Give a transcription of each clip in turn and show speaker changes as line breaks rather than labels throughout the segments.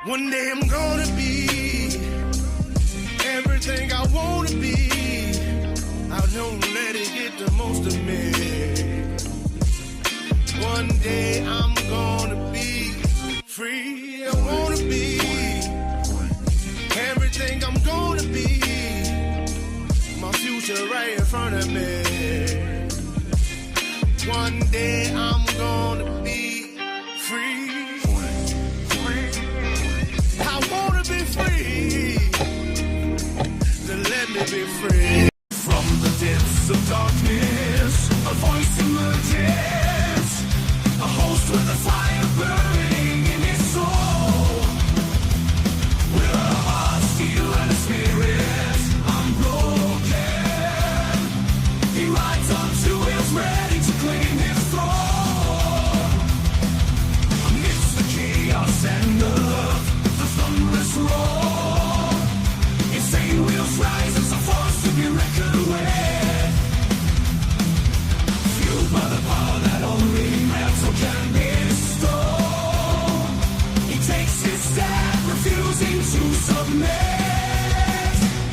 One day I'm gonna be everything I wanna be. I don't let it get the most of me. One day I'm gonna be free. I wanna be everything I'm gonna be. My future right in front of me. One day I'm gonna be free. I wanna be free. Then let me be free.
From the depths of darkness, a voice emerges. A host with a fire burning in his soul. With a heart, steel, and a spirit unbroken. He rides on two wheels, ready to claim his throne. Amidst the chaos and the thunderous roar, insane wheels rise as a force to be reckoned with. Fueled by the power that only metal can bestow. He takes his stand, refusing to submit.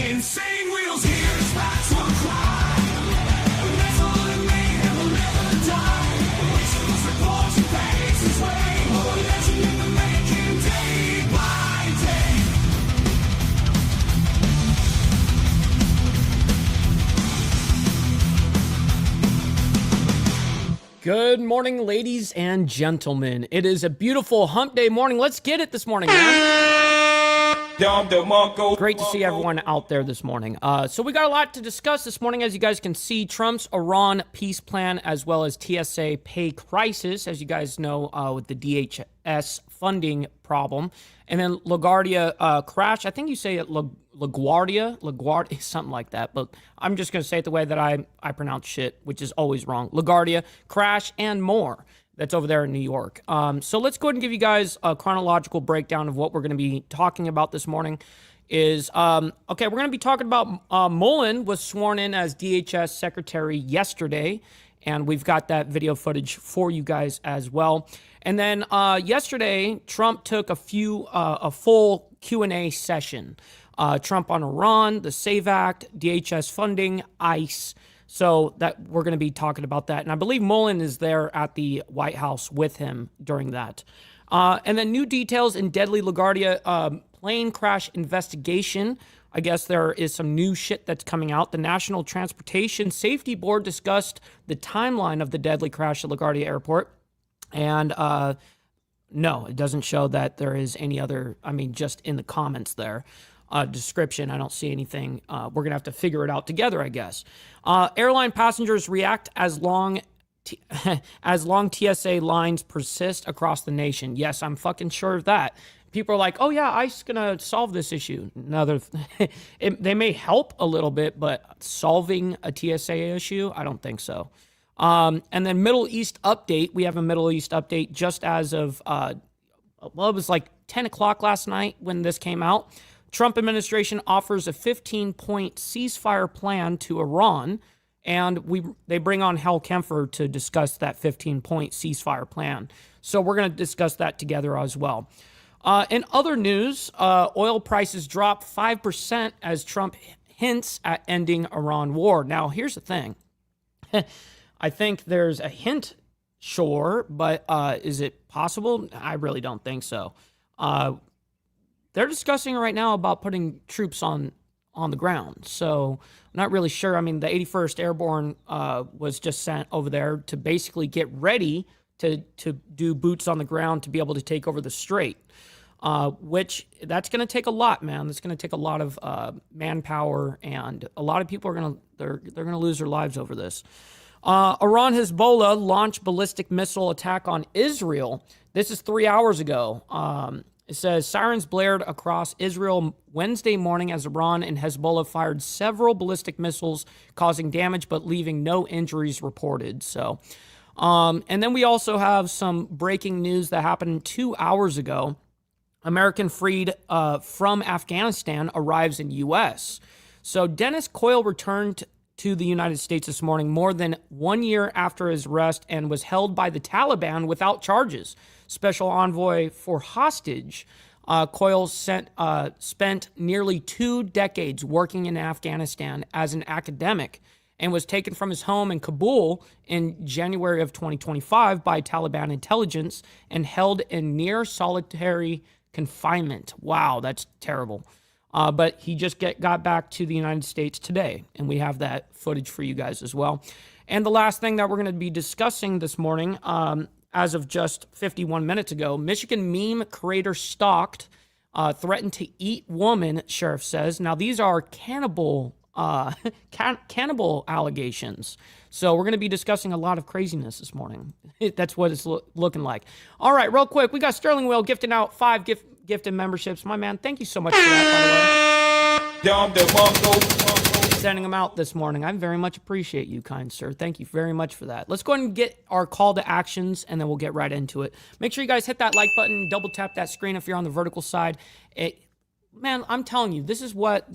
Insane wheels hear his battle cry. Metal and mayhem will never die. Whistles report he pays his way. Oh, legend in the making, day by day.
Good morning, ladies and gentlemen. It is a beautiful hump day morning. Let's get it this morning, man. Great to see everyone out there this morning. So we got a lot to discuss this morning. As you guys can see, Trump's Iran peace plan, as well as TSA pay crisis, as you guys know, with the DHS funding problem. And then LaGuardia crash. I think you say it LaGuardia, something like that. But I'm just going to say it the way that I pronounce shit, which is always wrong. LaGuardia crash and more. That's over there in New York. So let's go ahead and give you guys a chronological breakdown of what we're going to be talking about this morning. Okay, we're going to be talking about Mullen was sworn in as DHS Secretary yesterday, and we've got that video footage for you guys as well. And then yesterday, Trump took a full Q&A session. Trump on Iran, the SAVE Act, DHS funding, ICE. So that we're going to be talking about that. And I believe Mullen is there at the White House with him during that. And then new details in deadly LaGuardia plane crash investigation. I guess there is some new shit that's coming out. The National Transportation Safety Board discussed the timeline of the deadly crash at LaGuardia Airport. And no, it doesn't show that there is any other, just in the comments there. Description, I don't see anything. We're going to have to figure it out together, I guess. Airline passengers react as long TSA lines persist across the nation. Yes, I'm fucking sure of that. People are like, oh yeah, ICE going to solve this issue. They may help a little bit, but solving a TSA issue, I don't think so. And then Middle East update. We have a Middle East update just as of, it was like 10 o'clock last night when this came out. Trump administration offers a 15-point ceasefire plan to Iran, and they bring on Hal Kempfer to discuss that 15-point ceasefire plan. So we're going to discuss that together as well. In other news, oil prices dropped 5% as Trump hints at ending Iran war. Now, here's the thing. I think there's a hint, sure, but is it possible? I really don't think so. They're discussing right now about putting troops on the ground. So I'm not really sure. The 81st Airborne was just sent over there to basically get ready to do boots on the ground to be able to take over the strait, which that's going to take a lot, man. That's going to take a lot of manpower, and a lot of people are they're going to lose their lives over this. Iran-Hezbollah launched ballistic missile attack on Israel. This is 3 hours ago. It says sirens blared across Israel Wednesday morning as Iran and Hezbollah fired several ballistic missiles, causing damage but leaving no injuries reported. So, and then we also have some breaking news that happened 2 hours ago. American freed from Afghanistan arrives in U.S. So Dennis Coyle returned to the United States this morning more than 1 year after his arrest and was held by the Taliban without charges. Special envoy for hostage Coyle spent nearly 2 decades working in Afghanistan as an academic and was taken from his home in Kabul in January of 2025 by Taliban intelligence and held in near solitary confinement. Wow, that's terrible. But he just got back to the United States today, and we have that footage for you guys as well. And the last thing that we're going to be discussing this morning, as of just 51 minutes ago, Michigan meme creator stalked, threatened to eat woman, sheriff says. Now, these are cannibal allegations. So we're going to be discussing a lot of craziness this morning. That's what it's looking like. All right, real quick, we got Sterling Will gifting out 5 gifted memberships. My man, thank you so much for that, by the way. Sending them out this morning. I very much appreciate you, kind sir. Thank you very much for that. Let's go ahead and get our call to actions, and then we'll get right into it. Make sure you guys hit that like button, double tap that screen if you're on the vertical side. Man, I'm telling you, this is what,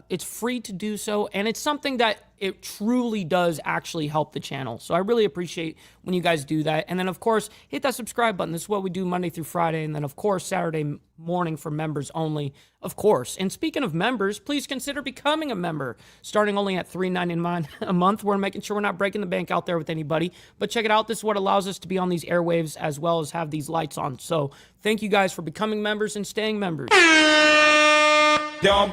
it's free to do so, and it's something that it truly does actually help the channel. So I really appreciate when you guys do that. And then, of course, hit that subscribe button. This is what we do Monday through Friday, and then, of course, Saturday morning for members only, of course. And speaking of members, please consider becoming a member, starting only at $3.99 a month. We're making sure we're not breaking the bank out there with anybody. But check it out. This is what allows us to be on these airwaves as well as have these lights on. So thank you guys for becoming members and staying members. A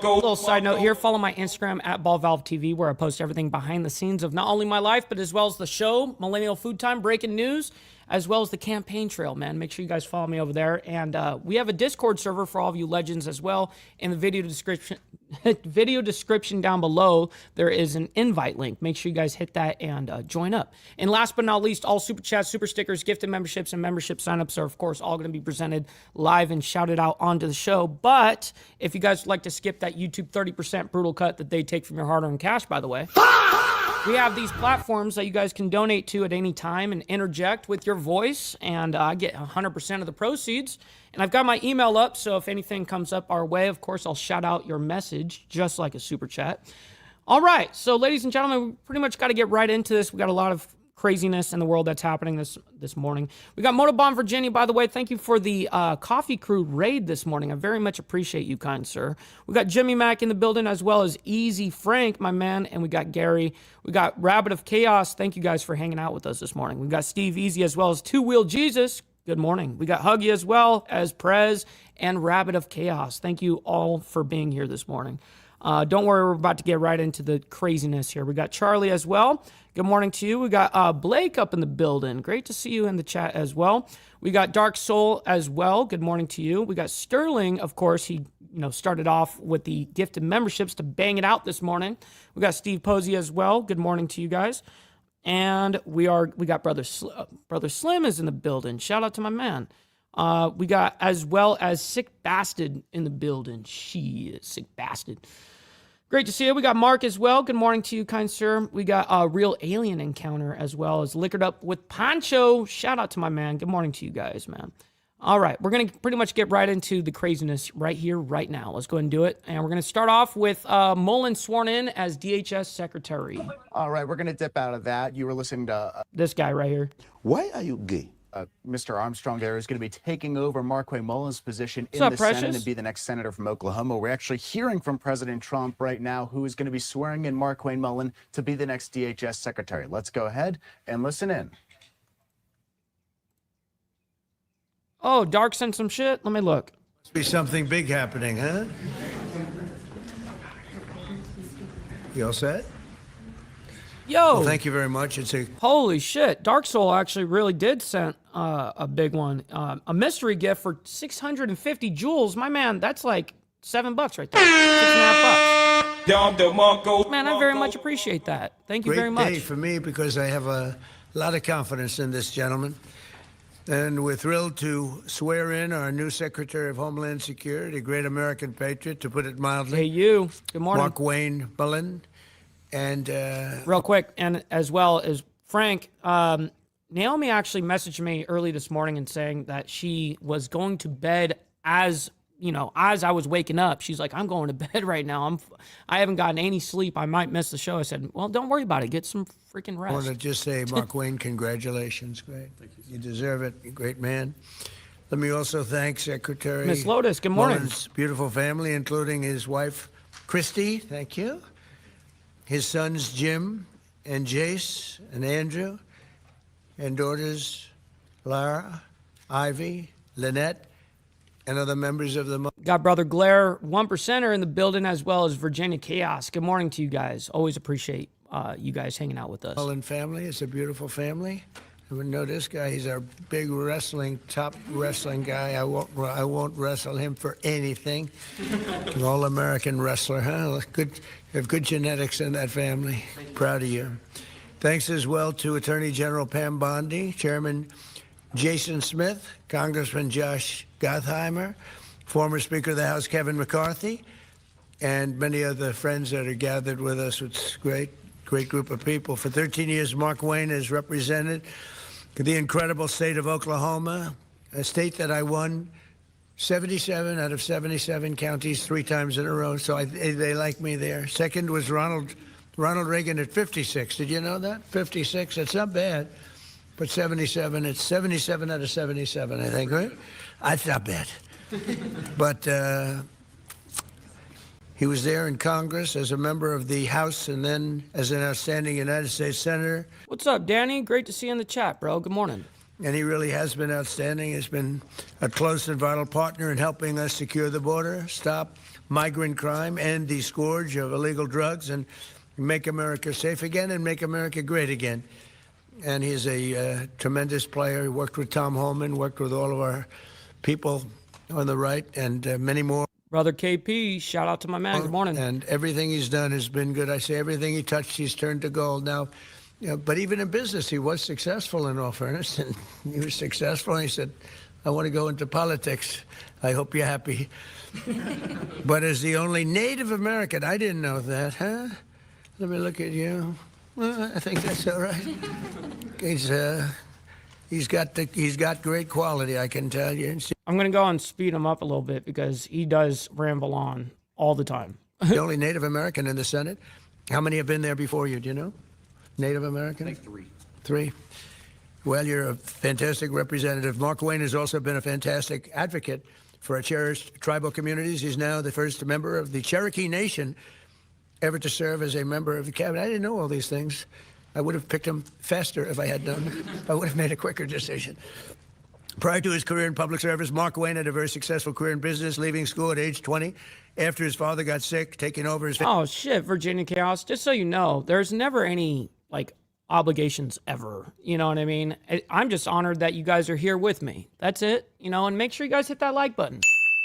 little side note here, follow my Instagram at BallValveTV, where I post everything behind the scenes of not only my life, but as well as the show, Millennial Food Time, breaking news, as well as the campaign trail, man. Make sure you guys follow me over there. And we have a Discord server for all of you legends as well. In the video description down below, there is an invite link. Make sure you guys hit that and join up. And last but not least, all super chats, super stickers, gifted memberships, and membership signups are, of course, all going to be presented live and shouted out onto the show. But if you guys would like to skip that YouTube 30% brutal cut that they take from your hard-earned cash, by the way, we have these platforms that you guys can donate to at any time and interject with your voice, and I get 100% of the proceeds. And I've got my email up, so if anything comes up our way, of course, I'll shout out your message, just like a super chat. All right, so ladies and gentlemen, we pretty much got to get right into this. We got a lot of craziness in the world that's happening this morning. We got Motobomb Virginia, by the way. Thank you for the Coffee Crew raid this morning. I very much appreciate you, kind sir. We got Jimmy Mack in the building, as well as Easy Frank, my man, and we got Gary. We got Rabbit of Chaos. Thank you guys for hanging out with us this morning. We got Steve Easy, as well as Two Wheel Jesus. Good morning. We got Huggy as well as Prez and Rabbit of Chaos. Thank you all for being here this morning. Don't worry, we're about to get right into the craziness here. We got Charlie as well. Good morning to you. We got Blake up in the building. Great to see you in the chat as well. We got Dark Soul as well. Good morning to you. We got Sterling, of course. He started off with the gifted memberships to bang it out this morning. We got Steve Posey as well. Good morning to you guys. And we got Brother Slim is in the building. Shout out to my man. We got as well as Sick Bastard in the building. She is Sick Bastard. Great to see you. We got Mark as well. Good morning to you, kind sir. We got a Real Alien Encounter as well as Liquored Up with Poncho. Shout out to my man. Good morning to you guys, man. All right, we're going to pretty much get right into the craziness right here, right now. Let's go ahead and do it. And we're going to start off with Mullen sworn in as DHS Secretary.
All right, we're going to dip out of that. You were listening to...
this guy right here.
Why are you gay?
Mr. Armstrong there is going to be taking over Markway Mullen's position in
up,
the
Precious?
Senate and be the next senator from Oklahoma. We're actually hearing from President Trump right now, who is going to be swearing in Markway Mullen to be the next DHS Secretary. Let's go ahead and listen in.
Oh, Dark sent some shit? Let me look.
Must be something big happening, huh? You all set?
Yo!
Well, thank you very much. It's a
Holy shit. Dark Soul actually really did send a big one. A mystery gift for 650 jewels. My man, that's like $7 right there. $6.5. Man, I very much appreciate that. Thank you very much.
great day for me because I have a lot of confidence in this gentleman. And we're thrilled to swear in our new Secretary of Homeland Security, a great American patriot, to put it mildly.
Hey, you. Good morning.
Markway Mullen. And
real quick, and as well as Frank, Naomi actually messaged me early this morning and saying that she was going to bed as I was waking up. She's like, I'm going to bed right now. I haven't gotten any sleep. I might miss the show. I said, well, don't worry about it. Get some freaking rest.
I want to just say, Markway, congratulations. Great. Thank you. You deserve it. You're a great man. Let me also thank Secretary
Miss Lotus, good morning.
Mullen's beautiful family, including his wife, Christy. Thank you. His sons, Jim and Jace and Andrew, and daughters, Lara, Ivy, Lynette, and other members of the...
Got Brother Glare, 1%er in the building, as well as Virginia Chaos. Good morning to you guys. Always appreciate you guys hanging out with us.
Mullen family. It's a beautiful family. You would know this guy. He's our big top wrestling guy. I won't wrestle him for anything. An all-American wrestler, huh? Good, you have good genetics in that family. Proud of you. Thanks as well to Attorney General Pam Bondi, Chairman Jason Smith, Congressman Josh Gottheimer, former Speaker of the House Kevin McCarthy, and many other friends that are gathered with us. It's great group of people. For 13 years, Mark Wayne has represented the incredible state of Oklahoma, a state that I won 77 out of 77 counties 3 times in a row, so they like me there. Second was Ronald Reagan at 56. Did you know that? 56, it's not bad. But 77, it's 77 out of 77, I think, right? That's not bad. But he was there in Congress as a member of the House and then as an outstanding United States Senator.
What's up, Danny? Great to see you in the chat, bro. Good morning.
And he really has been outstanding. He's been a close and vital partner in helping us secure the border, stop migrant crime, end the scourge of illegal drugs, and make America safe again and make America great again. And he's a tremendous player. He worked with Tom Holman, worked with all of our people on the right, and many more.
Brother KP, shout out to my man. Good morning.
And everything he's done has been good. I say everything he touched, he's turned to gold. Now, you know, but even in business, he was successful, in all fairness. And he was successful. And he said, I want to go into politics. I hope you're happy. But as the only Native American, I didn't know that, huh? Let me look at you. Well, I think that's all right. He's got great quality, I can tell you.
I'm going to go and speed him up a little bit because he does ramble on all the time.
The only Native American in the Senate. How many have been there before you? Do you know? Native American?
I think 3.
3. Well, you're a fantastic representative. Mark Wayne has also been a fantastic advocate for our cherished tribal communities. He's now the first member of the Cherokee Nation ever to serve as a member of the cabinet. I didn't know all these things. I would have picked him faster if I had done. I would have made a quicker decision. Prior to his career in public service, Mark Wayne had a very successful career in business, leaving school at age 20 after his father got sick, taking over his...
Oh, shit, Virginia Chaos. Just so you know, there's never any, obligations ever. You know what I mean? I'm just honored that you guys are here with me. That's it. And make sure you guys hit that like button.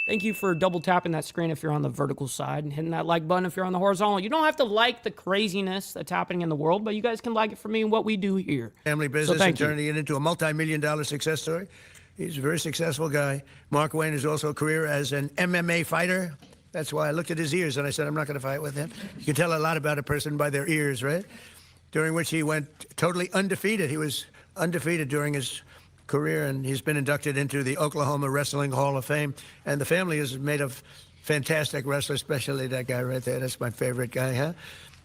Thank you for double tapping that screen if you're on the vertical side and hitting that like button if you're on the horizontal. You don't have to like the craziness that's happening in the world, but you guys can like it for me and what we do here.
Family business and turning it into a multi-million-dollar success story. He's a very successful guy. Mark Wayne has also a career as an MMA fighter. That's why I looked at his ears and I said, I'm not going to fight with him. You can tell a lot about a person by their ears, right? During which he went totally undefeated. He was undefeated during his career, and he's been inducted into the Oklahoma Wrestling Hall of Fame. And the family is made of fantastic wrestlers, especially that guy right there. That's my favorite guy, huh?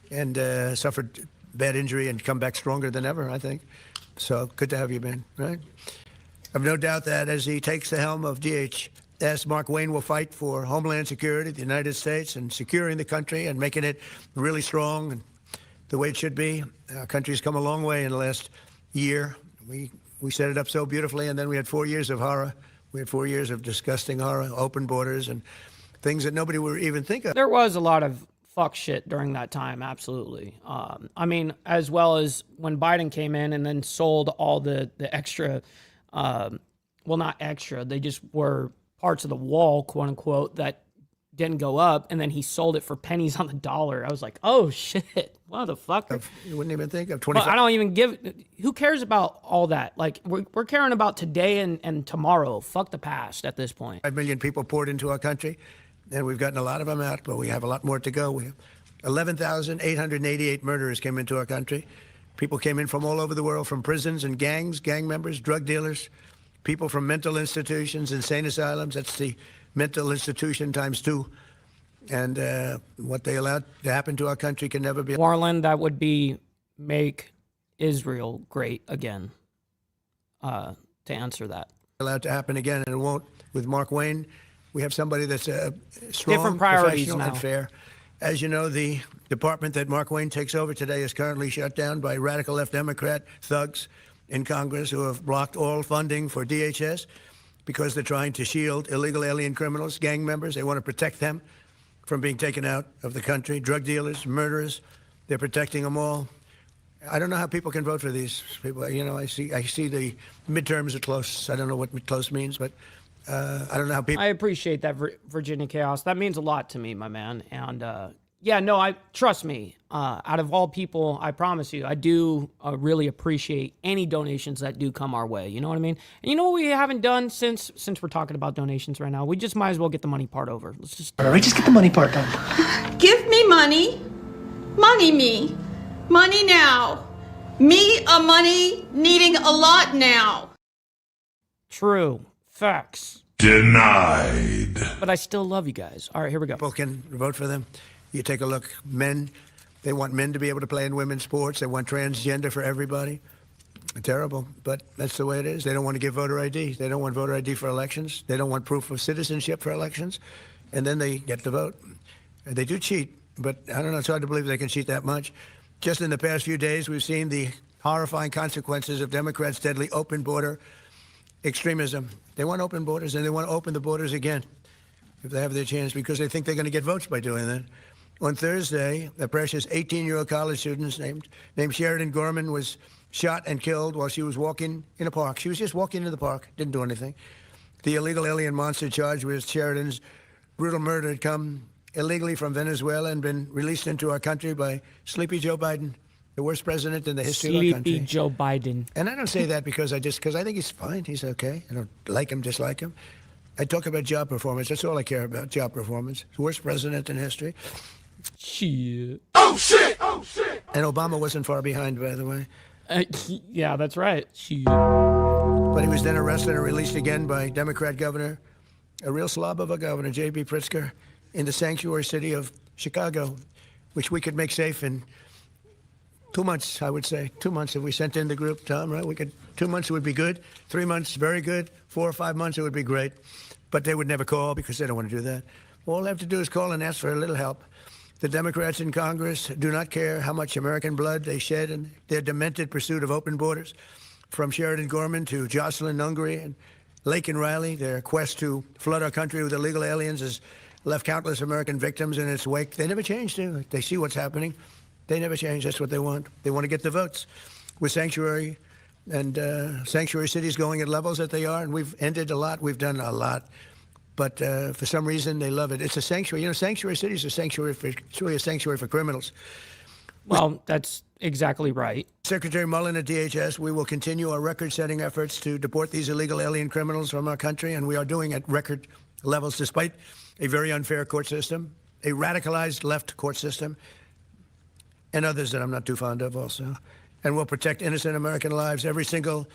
And suffered bad injury and come back stronger than ever, I think. So good to have you, man, right? I've no doubt that as he takes the helm of DHS, Mark Wayne will fight for Homeland Security, the United States, and securing the country and making it really strong and the way it should be. Our country's come a long way in the last year. We set it up so beautifully, and then we had 4 years of horror. We had 4 years of disgusting horror, open borders, and things that nobody would even think of.
There was a lot of fuck shit during that time, absolutely. I mean, as well as when Biden came in and then sold all the extra, well, not extra, they just were parts of the wall, quote unquote, that didn't go up, and then he sold it for pennies on the dollar. I was like, oh shit, what the fuck?
You wouldn't even think of 25.
I don't even give. Who cares about all that? We're caring about today and tomorrow. Fuck the past at this point.
5 million people poured into our country, and we've gotten a lot of them out, but we have a lot more to go. We have 11,888 murderers came into our country. People came in from all over the world, from prisons and gangs, gang members, drug dealers, people from mental institutions, insane asylums. That's the mental institution times 2. And what they allowed to happen to our country can never be.
Warland, that would be make Israel great again, to answer that.
allowed to happen again, and it won't. With Mark Wayne, we have somebody that's strong,
Different priorities
professional,
now.
and fair. As you know, the department that Mark Wayne takes over today is currently shut down by radical left Democrat thugs in Congress who have blocked all funding for DHS because they're trying to shield illegal alien criminals, gang members. They want to protect them from being taken out of the country. Drug dealers, murderers, they're protecting them all. I don't know how people can vote for these people. You know, I see the midterms are close. I don't know what close means, but I don't know how people.
I appreciate that, Virginia Chaos. That means a lot to me, my man. And yeah, no, trust me. Out of all people, I promise you, I do really appreciate any donations that do come our way. You know what I mean? And you know what we haven't done since we're talking about donations right now? We just might as well get the money part over. Let's just.
All right, just get the money part done.
Give me money. Money me. Money now. Me a money needing a lot now.
True. Facts.
Denied.
But I still love you guys. All right, here we go.
People can vote for them. You take a look. Men, they want men to be able to play in women's sports. They want transgender for everybody. Terrible, but that's the way it is. They don't want to give voter ID. They don't want voter ID for elections. They don't want proof of citizenship for elections. And then they get to vote. They do cheat, but I don't know. It's hard to believe they can cheat that much. Just in the past few days, we've seen the horrifying consequences of Democrats' deadly open border extremism. They want open borders, and they want to open the borders again if they have their chance, because they think they're going to get votes by doing that. On Thursday, a precious 18-year-old college student named Sheridan Gorman was shot and killed while she was walking in a park. She was just walking in the park, didn't do anything. The illegal alien monster charged with Sheridan's brutal murder had come illegally from Venezuela and been released into our country by Sleepy Joe Biden, the worst president in the history of our country.
Sleepy Joe Biden.
And I don't say that because I think he's fine. He's okay. I don't like him, dislike him. I talk about job performance. That's all I care about, job performance. The worst president in history.
Shit.
Oh shit! Oh shit!
And Obama wasn't far behind, by the way.
Yeah, that's right. Shit.
But he was then arrested and released again by Democrat governor, a real slob of a governor, J.B. Pritzker, in the sanctuary city of Chicago, which we could make safe in 2 months, I would say. 2 months if we sent in the group, Tom, right? 2 months would be good. 3 months, very good. 4 or 5 months, it would be great. But they would never call because they don't want to do that. All they have to do is call and ask for a little help. The Democrats in Congress do not care how much American blood they shed in their demented pursuit of open borders. From Sheridan Gorman to Jocelyn Nungary and Laken Riley, their quest to flood our country with illegal aliens has left countless American victims in its wake. They never change, do they? They see what's happening. They never change. That's what they want. They want to get the votes. With sanctuary and sanctuary cities going at levels that they are, and we've ended a lot. We've done a lot. But for some reason, they love it. It's a sanctuary. You know, sanctuary cities are sanctuary for, it's really a sanctuary for criminals.
Well, that's exactly right.
Secretary Mullen at DHS, we will continue our record-setting efforts to deport these illegal alien criminals from our country, and we are doing at record levels despite a very unfair court system, a radicalized left court system, and others that I'm not too fond of also. And we'll protect innocent American lives. Every single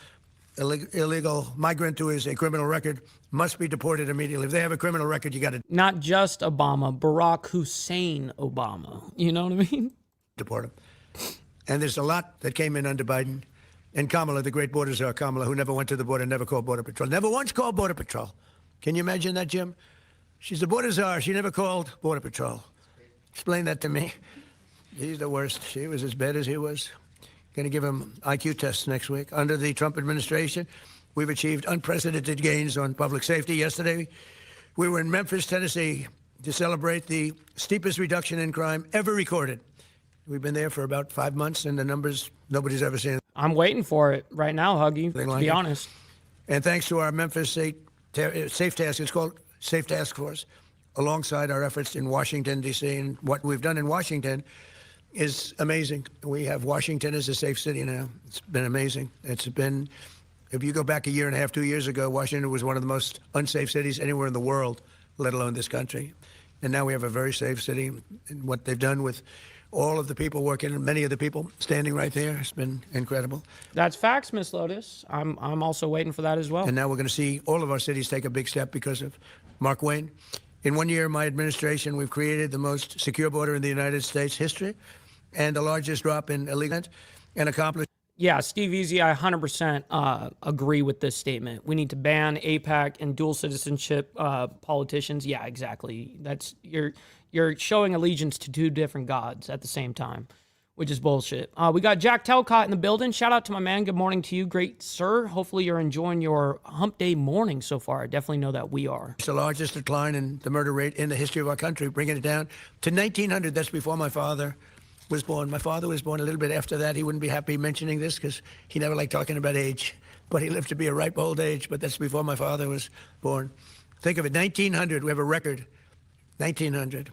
illegal migrant who has a criminal record must be deported immediately. If they have a criminal record, you got to
Not just Obama, Barack Hussein Obama. You know what I mean?
deport them. And there's a lot that came in under Biden. And Kamala, the great border czar Kamala, who never went to the border, never called Border Patrol. Never once called Border Patrol. Can you imagine that, Jim? She's the border czar. She never called Border Patrol. Explain that to me. He's the worst. She was as bad as he was. Going to give him IQ tests next week. Under the Trump administration, we've achieved unprecedented gains on public safety. Yesterday, we were in Memphis, Tennessee, to celebrate the steepest reduction in crime ever recorded. We've been there for about 5 months, and the numbers nobody's ever seen.
I'm waiting for it right now, Huggy, to be honest.
And thanks to our Memphis Safe Task, it's called Safe Task Force, alongside our efforts in Washington, D.C. And what we've done in Washington is amazing. We have Washington as a safe city now. It's been amazing. It's been, if you go back a year and a half, 2 years ago, Washington was one of the most unsafe cities anywhere in the world, let alone this country. And now we have a very safe city. And what they've done with all of the people working, and many of the people standing right there, has been incredible.
That's facts, Miss Lotus. I'm also waiting for that as well.
And now we're going to see all of our cities take a big step because of Mark Wayne. In 1 year, my administration, we've created the most secure border in the United States history and the largest drop in illegal and accomplished.
Yeah, Steve Easy, I 100% agree with this statement. We need to ban AIPAC and dual citizenship politicians. Yeah, exactly. That's you're showing allegiance to two different gods at the same time, which is bullshit. We got Jack Telcott in the building. Shout out to my man. Good morning to you, great sir. Hopefully you're enjoying your hump day morning so far. I definitely know that we are.
It's the largest decline in the murder rate in the history of our country, bringing it down to 1900. That's before my father was born. My father was born a little bit after that. He wouldn't be happy mentioning this because he never liked talking about age, but he lived to be a ripe old age, but that's before my father was born. Think of it, 1900, we have a record, 1900.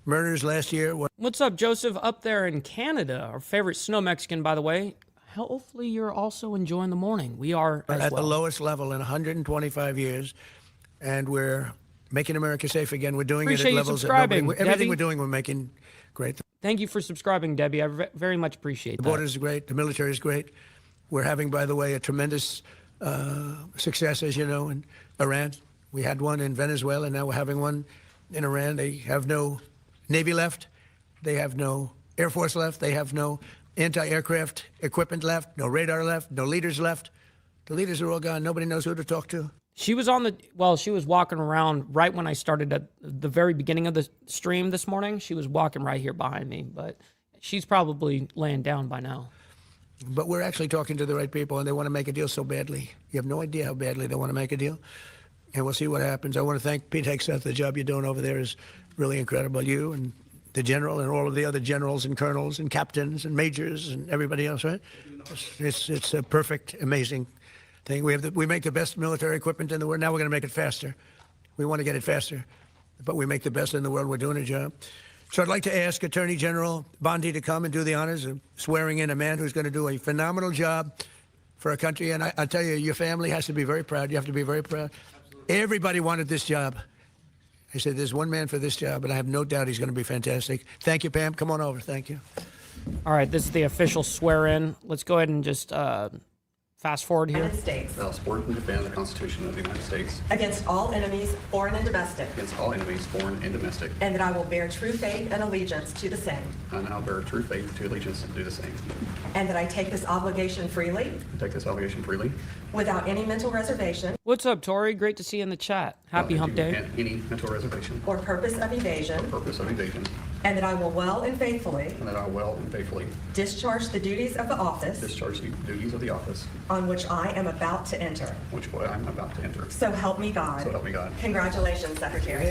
Murders last year.
What's up, Joseph, up there in Canada? Our favorite snow Mexican, by the way. Hopefully you're also enjoying the morning. We are as
at
well.
The lowest level in 125 years, and we're making America safe again. We're doing
Appreciate
it
you
at levels that
subscribing,
nobody, everything
Debbie.
we're doing, we're making great.
Thank you for subscribing, Debbie. I very much appreciate
The
that.
border is great. The military is great. We're having, by the way, a tremendous success, as you know, in Iran. We had one in Venezuela, and now we're having one in Iran. They have no Navy left. They have no Air Force left. They have no anti-aircraft equipment left, no radar left, no leaders left. The leaders are all gone. Nobody knows who to talk to.
She was she was walking around right when I started at the very beginning of the stream this morning. She was walking right here behind me, but she's probably laying down by now.
But we're actually talking to the right people, and they want to make a deal so badly. You have no idea how badly they want to make a deal. And we'll see what happens. I want to thank Pete Hegseth. The job you're doing over there is really incredible. You and the general and all of the other generals and colonels and captains and majors and everybody else, right? It's a perfect, amazing thing. We make the best military equipment in the world. Now we're going to make it faster. We want to get it faster, but we make the best in the world. We're doing a job. So I'd like to ask Attorney General Bondi to come and do the honors of swearing in a man who's going to do a phenomenal job for our country. And I tell you, your family has to be very proud. You have to be very proud. Everybody wanted this job. I said, there's one man for this job, and I have no doubt he's going to be fantastic. Thank you, Pam. Come on over. Thank you.
All right, this is the official swear-in. Let's go ahead and just fast forward here.
United States.
That I will support and defend the Constitution of the United States
Against all enemies, foreign and domestic.
against all enemies, foreign and domestic.
And that I will bear true faith and allegiance to the same.
And I will bear true faith to allegiance and do the same.
And that I take this obligation freely,
I take this obligation freely.
without any mental reservation
What's up, Tori? Great to see you in the chat. Happy hump day.
And any mental reservation
or purpose of evasion.
or purpose of evasion.
And that I will well and faithfully
And that I will well and faithfully
discharge the duties of the office
discharge the duties of the office
on which I am about to enter.
which I am about to enter.
So help me God.
So help me God.
Congratulations, Secretary.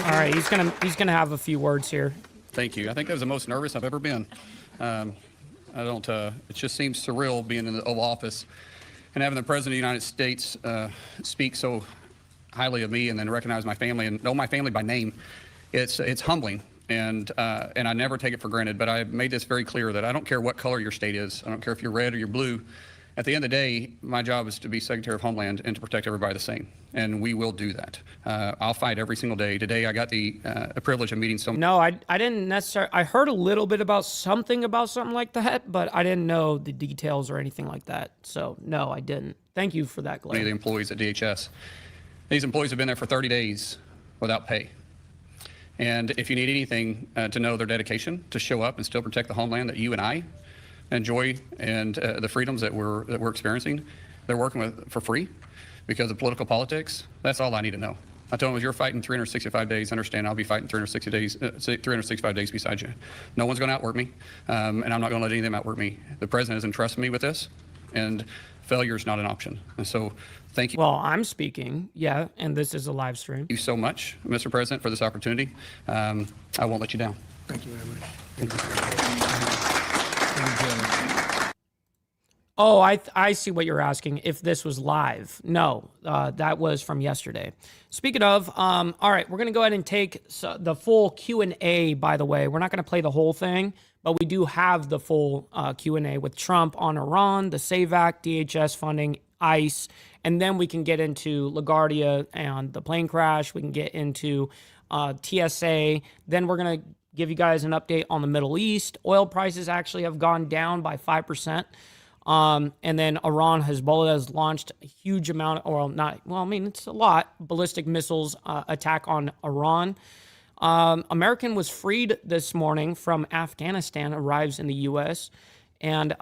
All right, he's gonna have a few words here.
Thank you. I think that was the most nervous I've ever been. I don't. It just seems surreal being in the Oval Office and having the President of the United States speak so highly of me and then recognize my family and know my family by name. It's humbling, and I never take it for granted. But I made this very clear that I don't care what color your state is. I don't care if you're red or you're blue. At the end of the day, my job is to be Secretary of Homeland and to protect everybody the same, and we will do that. I'll fight every single day. Today, I got the privilege of meeting some.
No, I didn't necessarily. I heard a little bit about something like that, but I didn't know the details or anything like that. So no, I didn't. Thank you for that,
Many of the
Glenn.
employees at DHS. These employees have been there for 30 days without pay. And if you need anything to know their dedication to show up and still protect the homeland that you and I enjoy and the freedoms that we're experiencing, they're working for free because of political politics. That's all I need to know. I told them, if you're fighting 365 days, understand I'll be fighting 365 days beside you. No one's going to outwork me, and I'm not going to let any of them outwork me. The president has entrusted me with this, and failure is not an option. And so thank you.
Well, I'm speaking, yeah, and this is a live stream.
Thank you so much, Mr. President, for this opportunity. I won't let you down.
Thank you very much.
Oh, I see what you're asking. If this was live, no, that was from yesterday. Speaking of, all right, we're gonna go ahead and take the full Q&A. By the way, we're not gonna play the whole thing, but we do have the full Q&A with Trump on Iran, the SAVE Act, DHS funding, ICE, and then we can get into LaGuardia and the plane crash. We can get into TSA. Then we're gonna give you guys an update on the Middle East. Oil prices actually have gone down by 5%. And then Iran-Hezbollah has launched a huge amount, it's a lot, ballistic missiles attack on Iran. American was freed this morning from Afghanistan, arrives in the U.S., and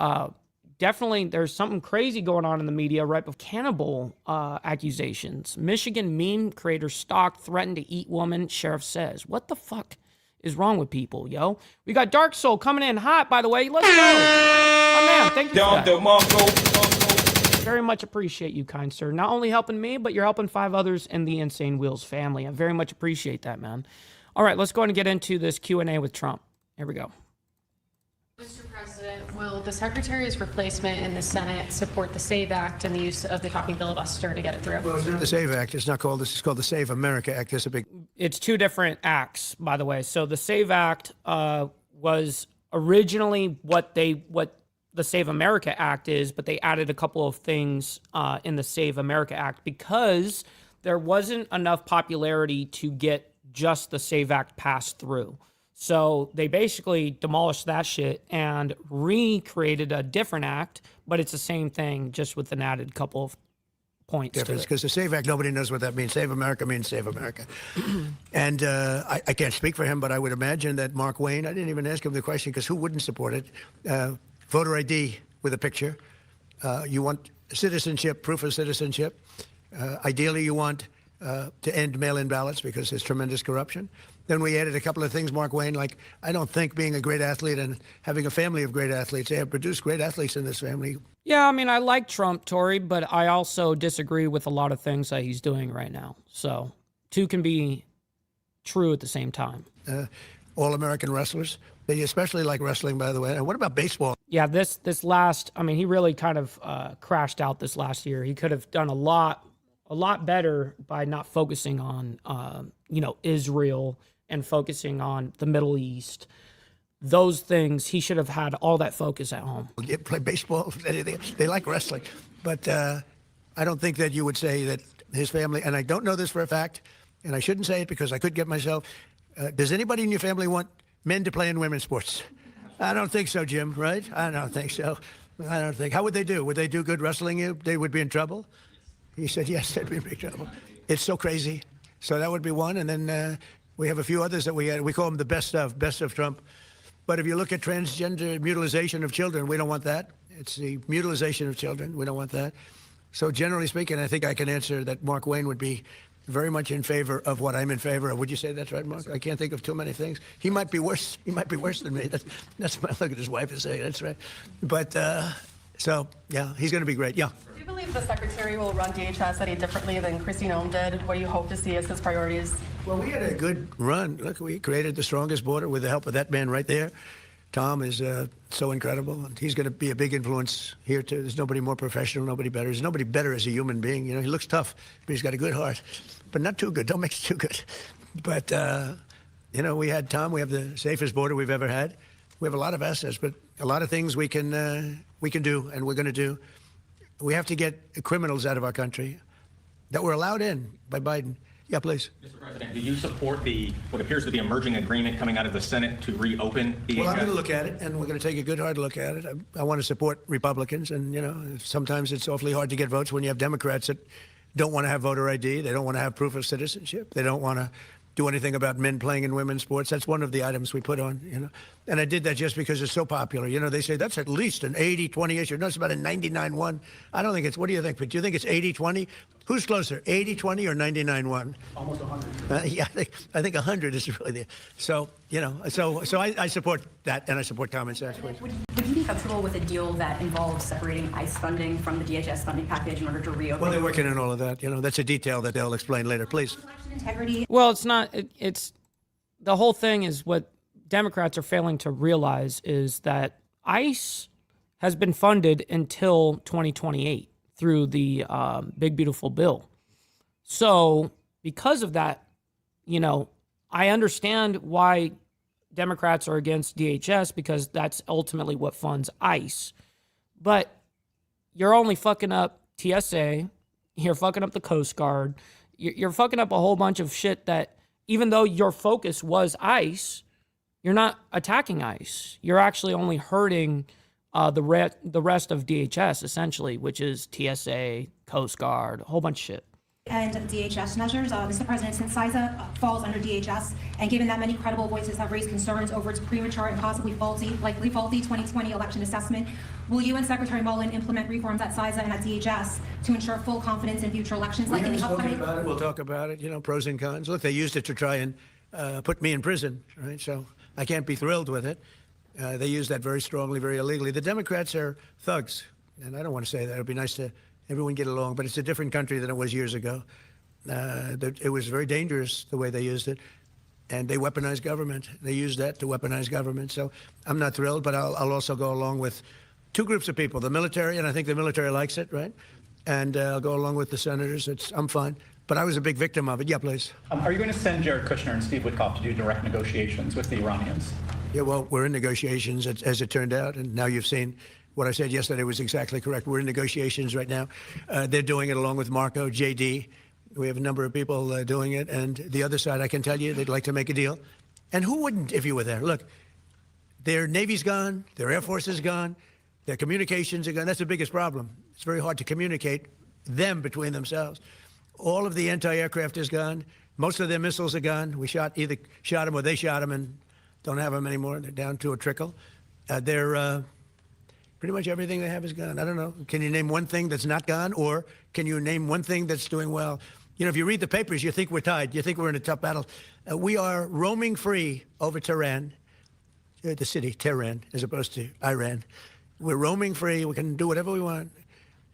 definitely there's something crazy going on in the media right before cannibal accusations. Michigan meme creator stalked, threatened to eat woman, sheriff says. What the fuck is wrong with people, yo? We got Dark Soul coming in hot, by the way. Let's go. Oh, man, thank you for that. Very much appreciate you, kind sir. Not only helping me, but you're helping 5 others in the Insane Wheels family. I very much appreciate that, man. All right, let's go ahead and get into this Q&A with Trump. Here we go.
Mr. President, will the Secretary's replacement in the Senate support the SAVE Act and the use of the talking filibuster to get it through?
Well, it's not the SAVE Act. It's not called this. It's called the Save America Act.
It's 2 different acts, by the way. So the SAVE Act was originally what the Save America Act is, but they added a couple of things in the Save America Act because there wasn't enough popularity to get just the SAVE Act passed through. So they basically demolished that shit and recreated a different act, but it's the same thing, just with an added couple of points.
Difference, because the SAVE Act, nobody knows what that means. Save America means Save America. And I can't speak for him, but I would imagine that Mark Wayne, I didn't even ask him the question, because who wouldn't support it? Voter ID with a picture. You want citizenship, proof of citizenship. Ideally, you want to end mail-in ballots because there's tremendous corruption. Then we added a couple of things, Mark Wayne, like I don't think being a great athlete and having a family of great athletes, they have produced great athletes in this family.
Yeah, I mean, I like Trump, Tory, but I also disagree with a lot of things that he's doing right now. So 2 can be true at the same time.
All-American wrestlers. They especially like wrestling, by the way. And what about baseball?
Yeah, this last, I mean, he really kind of crashed out this last year. He could have done a lot better by not focusing on, Israel and focusing on the Middle East. Those things, he should have had all that focus at home.
Play baseball, they like wrestling. But I don't think that you would say that his family, and I don't know this for a fact, and I shouldn't say it because I could get myself, does anybody in your family want men to play in women's sports? I don't think so, Jim, right? I don't think so. I don't think. How would they do? Would they do good wrestling? They would be in trouble? He said, yes, they'd be in big trouble. It's so crazy. So that would be one. And then we have a few others that we call them the best of Trump. But if you look at transgender mutilization of children, we don't want that. It's the mutilization of children. We don't want that. So generally speaking, I think I can answer that Mark Wayne would be very much in favor of what I'm in favor of. Would you say that's right, Mark? I can't think of too many things. He might be worse. He might be worse than me. That's my look at his wife is saying. That's right. But so, yeah, he's going to be great. Yeah.
Do you believe the Secretary will run DHS any differently than Christine Ohm did? What do you hope to see as his priorities?
Well, we had a good run. Look, we created the strongest border with the help of that man right there. Tom is so incredible, and he's going to be a big influence here, too. There's nobody more professional, nobody better. There's nobody better as a human being. You know, he looks tough, but he's got a good heart. But not too good. Don't make it too good. But, we had Tom. We have the safest border we've ever had. We have a lot of assets, but a lot of things we can do, and we're going to do. We have to get criminals out of our country that were allowed in by Biden. Yeah, please.
Mr. President, do you support what appears to be emerging agreement coming out of the Senate to reopen DHS?
Well, I'm going to look at it, and we're going to take a good hard look at it. I want to support Republicans, and, sometimes it's awfully hard to get votes when you have Democrats that don't want to have voter ID. They don't want to have proof of citizenship. They don't want to do anything about men playing in women's sports. That's one of the items we put on, And I did that just because it's so popular. They say that's at least an 80-20 issue. No, it's about a 99-1. I don't think it's, what do you think? But do you think it's 80-20? Who's closer, 80-20 or 99-1?
Almost 100.
Yeah, I think 100 is really there. So, so I support that, and I support common sense.
Would you be comfortable with a deal that involves separating ICE funding from the DHS funding package in order to reopen?
Well, they're working on all of that. That's a detail that they'll explain later. Please.
Integrity.
Well, it's not. It's the whole thing is what Democrats are failing to realize is that ICE has been funded until 2028 through the Big Beautiful Bill. So because of that, I understand why Democrats are against DHS because that's ultimately what funds ICE. But you're only fucking up TSA. You're fucking up the Coast Guard. You're fucking up a whole bunch of shit that even though your focus was ICE, you're not attacking ICE. You're actually only hurting the rest of DHS, essentially, which is TSA, Coast Guard, a whole bunch of shit.
And DHS measures. Mr. President, since CISA falls under DHS, and given that many credible voices have raised concerns over its premature and possibly likely faulty 2020 election assessment, will you and Secretary Mullen implement reforms at CISA and at DHS to ensure full confidence in future elections, like in the upcoming?
We'll talk about it. You know, pros and cons. Look, they used it to try and put me in prison, right? So I can't be thrilled with it. They use that very strongly, very illegally. The Democrats are thugs, and I don't want to say that. It would be nice to everyone get along, but it's a different country than it was years ago. It was very dangerous the way they used it, and they weaponized government. They used that to weaponize government. So I'm not thrilled, but I'll also go along with two groups of people, the military, and I think the military likes it, right? And I'll go along with the senators. I'm fine. But I was a big victim of it. Yeah, please.
Are you going to send Jared Kushner and Steve Witkoff to do direct negotiations with the Iranians?
Yeah, well, we're in negotiations, as it turned out, and now you've seen what I said yesterday was exactly correct. We're in negotiations right now. They're doing it along with Marco, JD. We have a number of people doing it. And the other side, I can tell you, they'd like to make a deal. And who wouldn't if you were there? Look, their Navy's gone. Their Air Force is gone. Their communications are gone. That's the biggest problem. It's very hard to communicate them between themselves. All of the anti-aircraft is gone. Most of their missiles are gone. We either shot them or they shot them and don't have them anymore. They're down to a trickle. Pretty much everything they have is gone. I don't know. Can you name one thing that's not gone, or can you name one thing that's doing well? You know, if you read the papers, you think we're tied. You think we're in a tough battle. We are roaming free over Tehran, the city, Tehran, as opposed to Iran. We're roaming free. We can do whatever we want.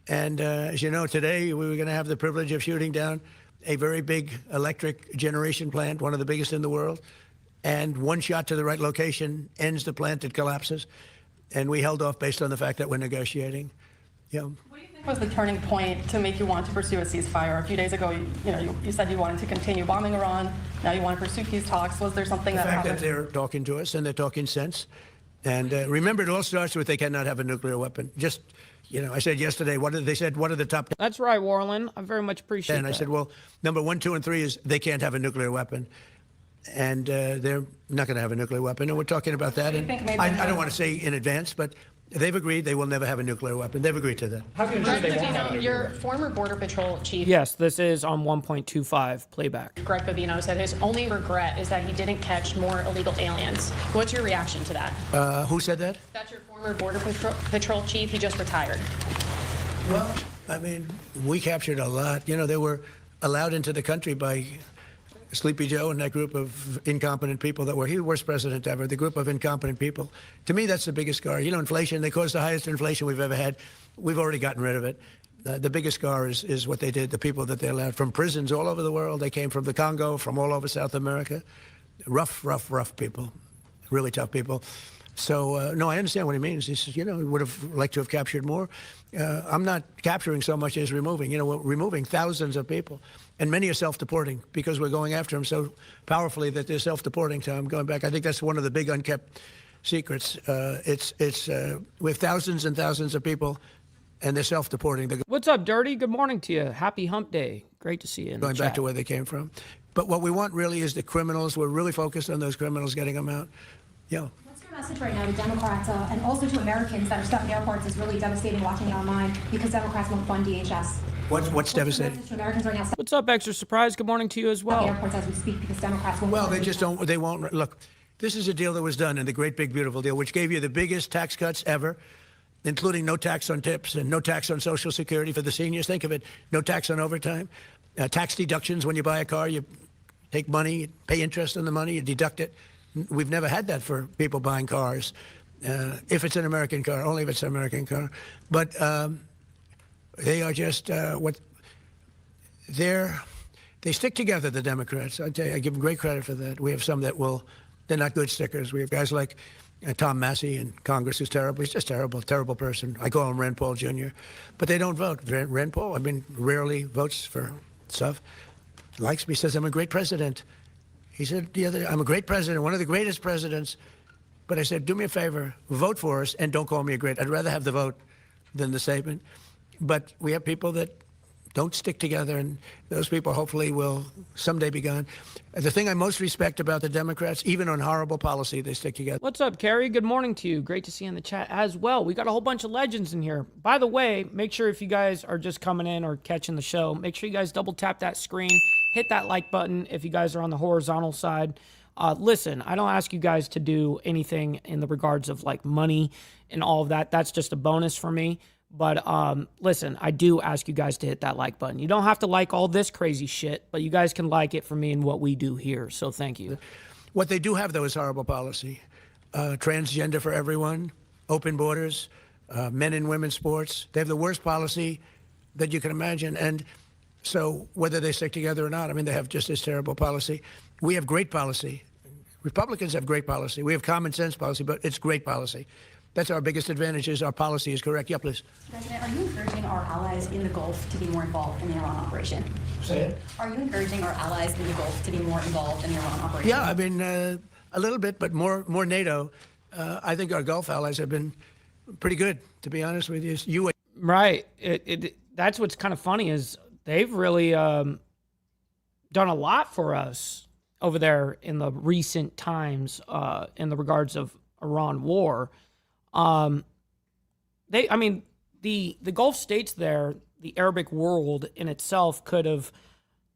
And as you know, today we were going to have the privilege of shooting down a very big electric generation plant, one of the biggest in the world. And one shot to the right location ends the plant. It collapses. And we held off based on the fact that we're negotiating. Yeah.
What do you think was the turning point to make you want to pursue a ceasefire? A few days ago, you said you wanted to continue bombing Iran. Now you want to pursue peace talks. Was there something that happened?
The fact that they're talking to us and they're talking sense. And remember, it all starts with they cannot have a nuclear weapon. Just, I said yesterday, they said, what are the top?
That's right, Warland. I very much appreciate that.
And I said, well, number 1, 2, and 3 is they can't have a nuclear weapon. And they're not going to have a nuclear weapon. And we're talking about that. And I don't want to say in advance, but they've agreed they will never have a nuclear weapon. They've agreed to that.
How do you ensure they won't have a nuclear
Your
weapon?
former Border Patrol chief,
Yes, this is on 1.25 playback.
Greg Bovino, said his only regret is that he didn't catch more illegal aliens. What's your reaction to that?
Who said that?
That's your former Border Patrol chief. He just retired.
Well, I mean, we captured a lot. They were allowed into the country by Sleepy Joe and that group of incompetent people that were, he was the worst president ever, the group of incompetent people. To me, that's the biggest scar. Inflation, they caused the highest inflation we've ever had. We've already gotten rid of it. The biggest scar is what they did, the people that they allowed from prisons all over the world. They came from the Congo, from all over South America. Rough people, really tough people. So, no, I understand what he means. He says, we would have liked to have captured more. I'm not capturing so much as removing. We're removing thousands of people. And many are self-deporting because we're going after them so powerfully that they're self-deporting. So I'm going back. I think that's one of the big unkept secrets. We have thousands and thousands of people, and they're self-deporting.
What's up, Dirty? Good morning to you. Happy Hump Day. Great to see you in
going
the
back
chat.
to where they came from. But what we want really is the criminals. We're really focused on those criminals, getting them out. Yeah.
What's your message right now to Democrats and also to Americans that are stuck in airports is really devastating watching it online because Democrats won't fund DHS?
What's devastating?
To Americans right now stuck
What's up, Extra Surprise? Good morning to you as
in
well.
airports as we speak because Democrats won't
Well,
fund
they just don't. They won't. Look, this is a deal that was done in the Great Big Beautiful Deal, which gave you the biggest tax cuts ever, including no tax on tips and no tax on Social Security for the seniors. Think of it. No tax on overtime. Tax deductions when you buy a car. You take money, you pay interest on the money, you deduct it. We've never had that for people buying cars. If it's an American car, only if it's an American car. But they are just they stick together, the Democrats. I tell you, I give them great credit for that. We have some that they're not good stickers. We have guys like Tom Massey in Congress, who's terrible. He's just terrible person. I call him Rand Paul Jr. But they don't vote. Rand Paul, rarely votes for stuff. Likes me, says I'm a great president. He said the other day, I'm a great president, one of the greatest presidents. But I said, do me a favor, vote for us and don't call me a great. I'd rather have the vote than the statement. But we have people that don't stick together, and those people hopefully will someday be gone. The thing I most respect about the Democrats, even on horrible policy, they stick together.
What's up, Carrie? Good morning to you. Great to see you in the chat as well. We got a whole bunch of legends in here. By the way, make sure if you guys are just coming in or catching the show, make sure you guys double tap that screen, hit that like button if you guys are on the horizontal side. Listen, I don't ask you guys to do anything in the regards of like money and all of that. That's just a bonus for me. But listen, I do ask you guys to hit that like button. You don't have to like all this crazy shit, but you guys can like it for me and what we do here. So thank you.
What they do have, though, is horrible policy. Transgender for everyone, open borders, men and women's sports. They have the worst policy that you can imagine. And so whether they stick together or not, I mean, they have just as terrible policy. We have great policy. Republicans have great policy. We have common sense policy, but it's great policy. That's our biggest advantage, is our policy is correct. Yeah, please.
President, are you encouraging our allies in the Gulf to be more involved in the Iran operation?
Say it.
Are you encouraging our allies in the Gulf to be more involved in the Iran operation?
Yeah, I mean, a little bit, but more NATO. I think our Gulf allies have been pretty good, to be honest with you.
Right. That's what's kind of funny is they've really done a lot for us over there in the recent times in the regards of Iran war. The Gulf states there, the Arabic world in itself could have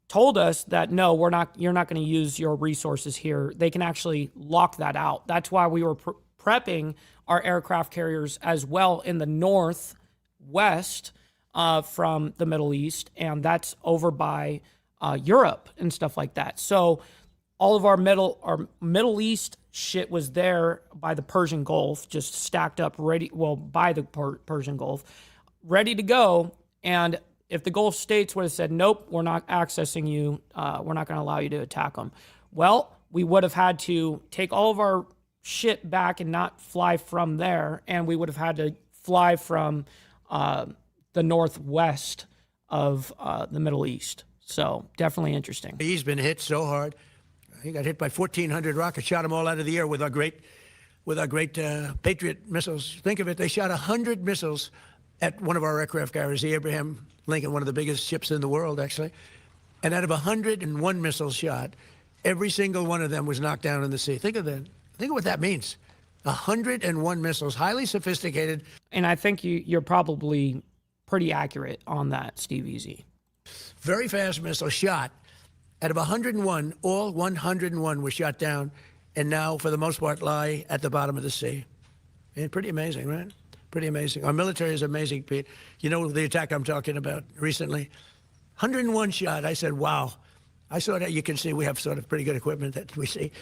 told us that, no, you're not going to use your resources here. They can actually lock that out. That's why we were prepping our aircraft carriers as well in the northwest from the Middle East. And that's over by Europe and stuff like that. So all of our Middle East shit was there by the Persian Gulf, just stacked up by the Persian Gulf, ready to go. And if the Gulf states would have said, nope, we're not accessing you, we're not going to allow you to attack them, well, we would have had to take all of our shit back and not fly from there, and we would have had to fly from the northwest of the Middle East. So definitely interesting.
He's been hit so hard. He got hit by 1,400 rockets, shot them all out of the air with our great Patriot missiles. Think of it, they shot 100 missiles at one of our aircraft carriers, the Abraham Lincoln, one of the biggest ships in the world, actually. And out of 101 missiles shot, every single one of them was knocked down in the sea. Think of that. Think of what that means. 101 missiles, highly sophisticated.
And I think you're probably pretty accurate on that, Steve Easy.
Very fast missile shot. Out of 101, all 101 were shot down, and now, for the most part, lie at the bottom of the sea. And pretty amazing, right? Pretty amazing. Our military is amazing, Pete. You know the attack I'm talking about recently? 101 shot. I said, wow. I saw that. You can see we have sort of pretty good equipment that we see.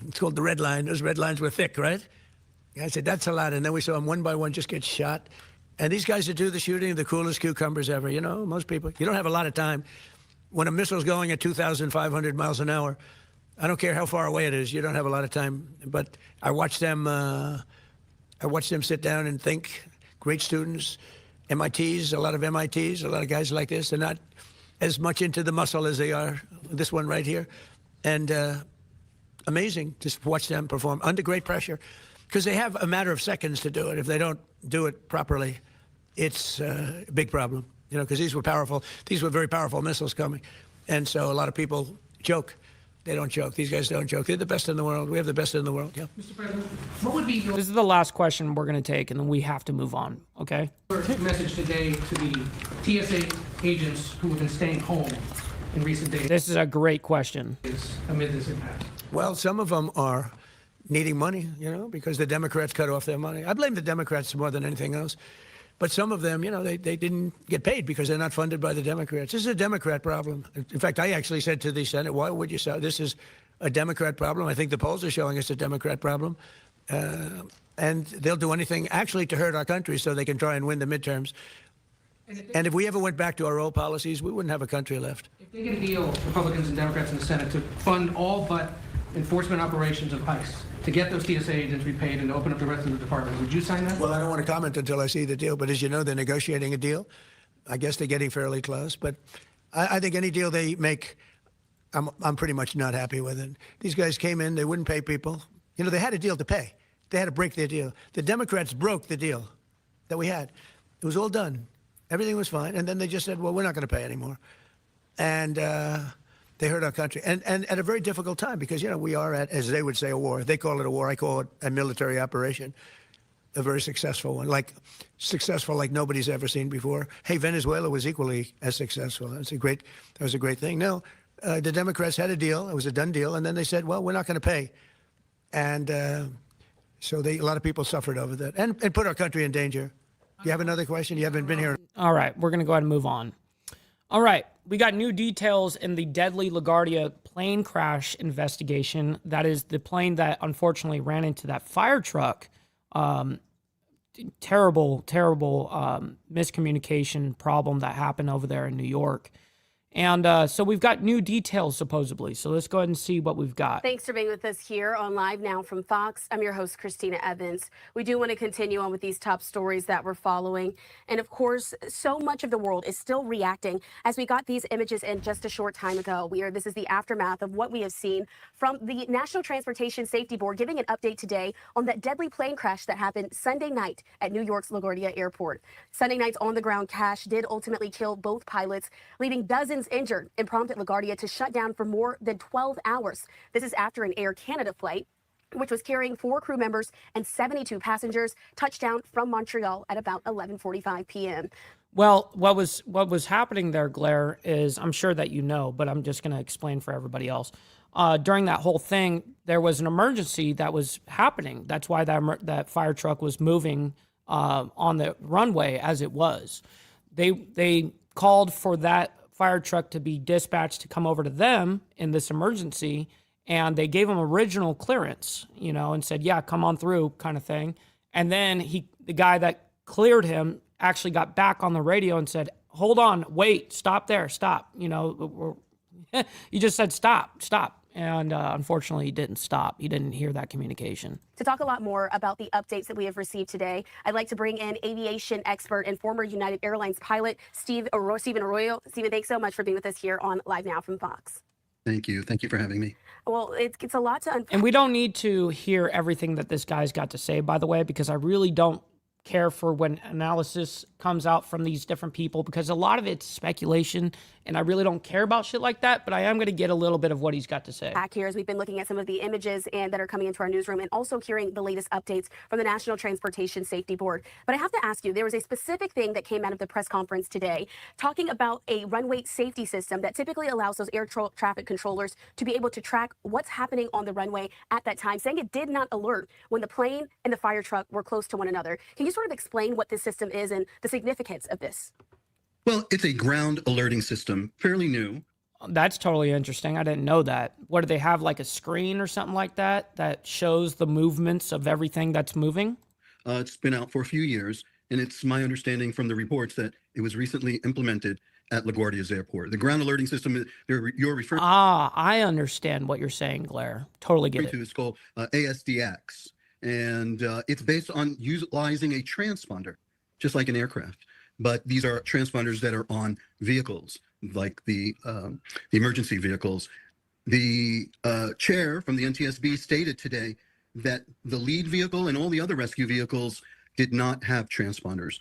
It's called the red line. Those red lines were thick, right? I said, that's a lot. And then we saw them one by one just get shot. And these guys that do the shooting are the coolest cucumbers ever. You know, most people, you don't have a lot of time. When a missile's going at 2,500 miles an hour, I don't care how far away it is, you don't have a lot of time. But I watch them sit down and think. Great students, MITs, a lot of guys like this. They're not as much into the muscle as they are this one right here. And amazing, just watch them perform under great pressure. Because they have a matter of seconds to do it. If they don't do it properly, it's a big problem. You know, because these were powerful. These were very powerful missiles coming. And so a lot of people joke. They don't joke. These guys don't joke. They're the best in the world. We have the best in the world. Yeah.
Mr. President, what would be your
This is the last question we're going to take, and then we have to move on, okay?
message today to the TSA agents who have been staying home in recent days
This is a great question.
amid this impact?
Well, some of them are needing money, you know, because the Democrats cut off their money. I blame the Democrats more than anything else. But some of them, you know, they didn't get paid because they're not funded by the Democrats. This is a Democrat problem. In fact, I actually said to the Senate, why would you say this is a Democrat problem? I think the polls are showing it's a Democrat problem. And they'll do anything actually to hurt our country so they can try and win the midterms. And if we ever went back to our old policies, we wouldn't have a country left.
If they get a deal, Republicans and Democrats in the Senate, to fund all but enforcement operations of ICE, to get those TSA agents repaid and to open up the rest of the department, would you sign that?
Well, I don't want to comment until I see the deal. But as you know, they're negotiating a deal. I guess they're getting fairly close. But I think any deal they make, I'm pretty much not happy with it. These guys came in, they wouldn't pay people. You know, they had a deal to pay. They had to break their deal. The Democrats broke the deal that we had. It was all done. Everything was fine. And then they just said, well, we're not going to pay anymore. And they hurt our country. And at a very difficult time because, we are at, as they would say, a war. They call it a war. I call it a military operation. A very successful one, like nobody's ever seen before. Hey, Venezuela was equally as successful. That was a great thing. No, the Democrats had a deal. It was a done deal. And then they said, well, we're not going to pay. And so a lot of people suffered over that and put our country in danger. You have another question? You haven't been here.
All right, we're going to go ahead and move on. All right, we got new details in the deadly LaGuardia plane crash investigation. That is the plane that unfortunately ran into that fire truck. Terrible miscommunication problem that happened over there in New York. And so we've got new details, supposedly. So let's go ahead and see what we've got.
Thanks for being with us here on Live Now from Fox. I'm your host, Christina Evans. We do want to continue on with these top stories that we're following. And of course, so much of the world is still reacting as we got these images in just a short time ago. This is the aftermath of what we have seen from the National Transportation Safety Board giving an update today on that deadly plane crash that happened Sunday night at New York's LaGuardia Airport. Sunday night's on-the-ground crash did ultimately kill both pilots, leaving dozens injured and prompted LaGuardia to shut down for more than 12 hours. This is after an Air Canada flight, which was carrying 4 crew members and 72 passengers, touched down from Montreal at about 11:45 p.m.
Well, what was happening there, Blair, is I'm sure that you know, but I'm just going to explain for everybody else. During that whole thing, there was an emergency that was happening. That's why that fire truck was moving on the runway as it was. They called for that fire truck to be dispatched to come over to them in this emergency, and they gave him original clearance, and said, yeah, come on through kind of thing. And then the guy that cleared him actually got back on the radio and said, hold on, wait, stop there, stop. You just said stop. And unfortunately, he didn't stop. He didn't hear that communication.
To talk a lot more about the updates that we have received today, I'd like to bring in aviation expert and former United Airlines pilot, Stephen Arroyo. Stephen, thanks so much for being with us here on Live Now from Fox.
Thank you. Thank you for having me.
Well, it's a lot to unpack.
And we don't need to hear everything that this guy's got to say, by the way, because I really don't care for when analysis comes out from these different people, because a lot of it's speculation and I really don't care about shit like that, but I am going to get a little bit of what he's got to say.
Back here as we've been looking at some of the images that are coming into our newsroom and also hearing the latest updates from the National Transportation Safety Board. But I have to ask you, there was a specific thing that came out of the press conference today talking about a runway safety system that typically allows those air traffic controllers to be able to track what's happening on the runway at that time, saying it did not alert when the plane and the fire truck were close to one another. Can you sort of explain what this system is and the significance of this?
Well, it's a ground alerting system, fairly new.
That's totally interesting. I didn't know that. What, do they have like a screen or something like that that shows the movements of everything that's moving?
It's been out for a few years, and it's my understanding from the reports that it was recently implemented at LaGuardia's airport. The ground alerting system you're referring to.
I understand what you're saying, Blair. Totally get it.
It's called ASDX, and it's based on utilizing a transponder, just like an aircraft. But these are transponders that are on vehicles, like the emergency vehicles. The chair from the NTSB stated today that the lead vehicle and all the other rescue vehicles did not have transponders.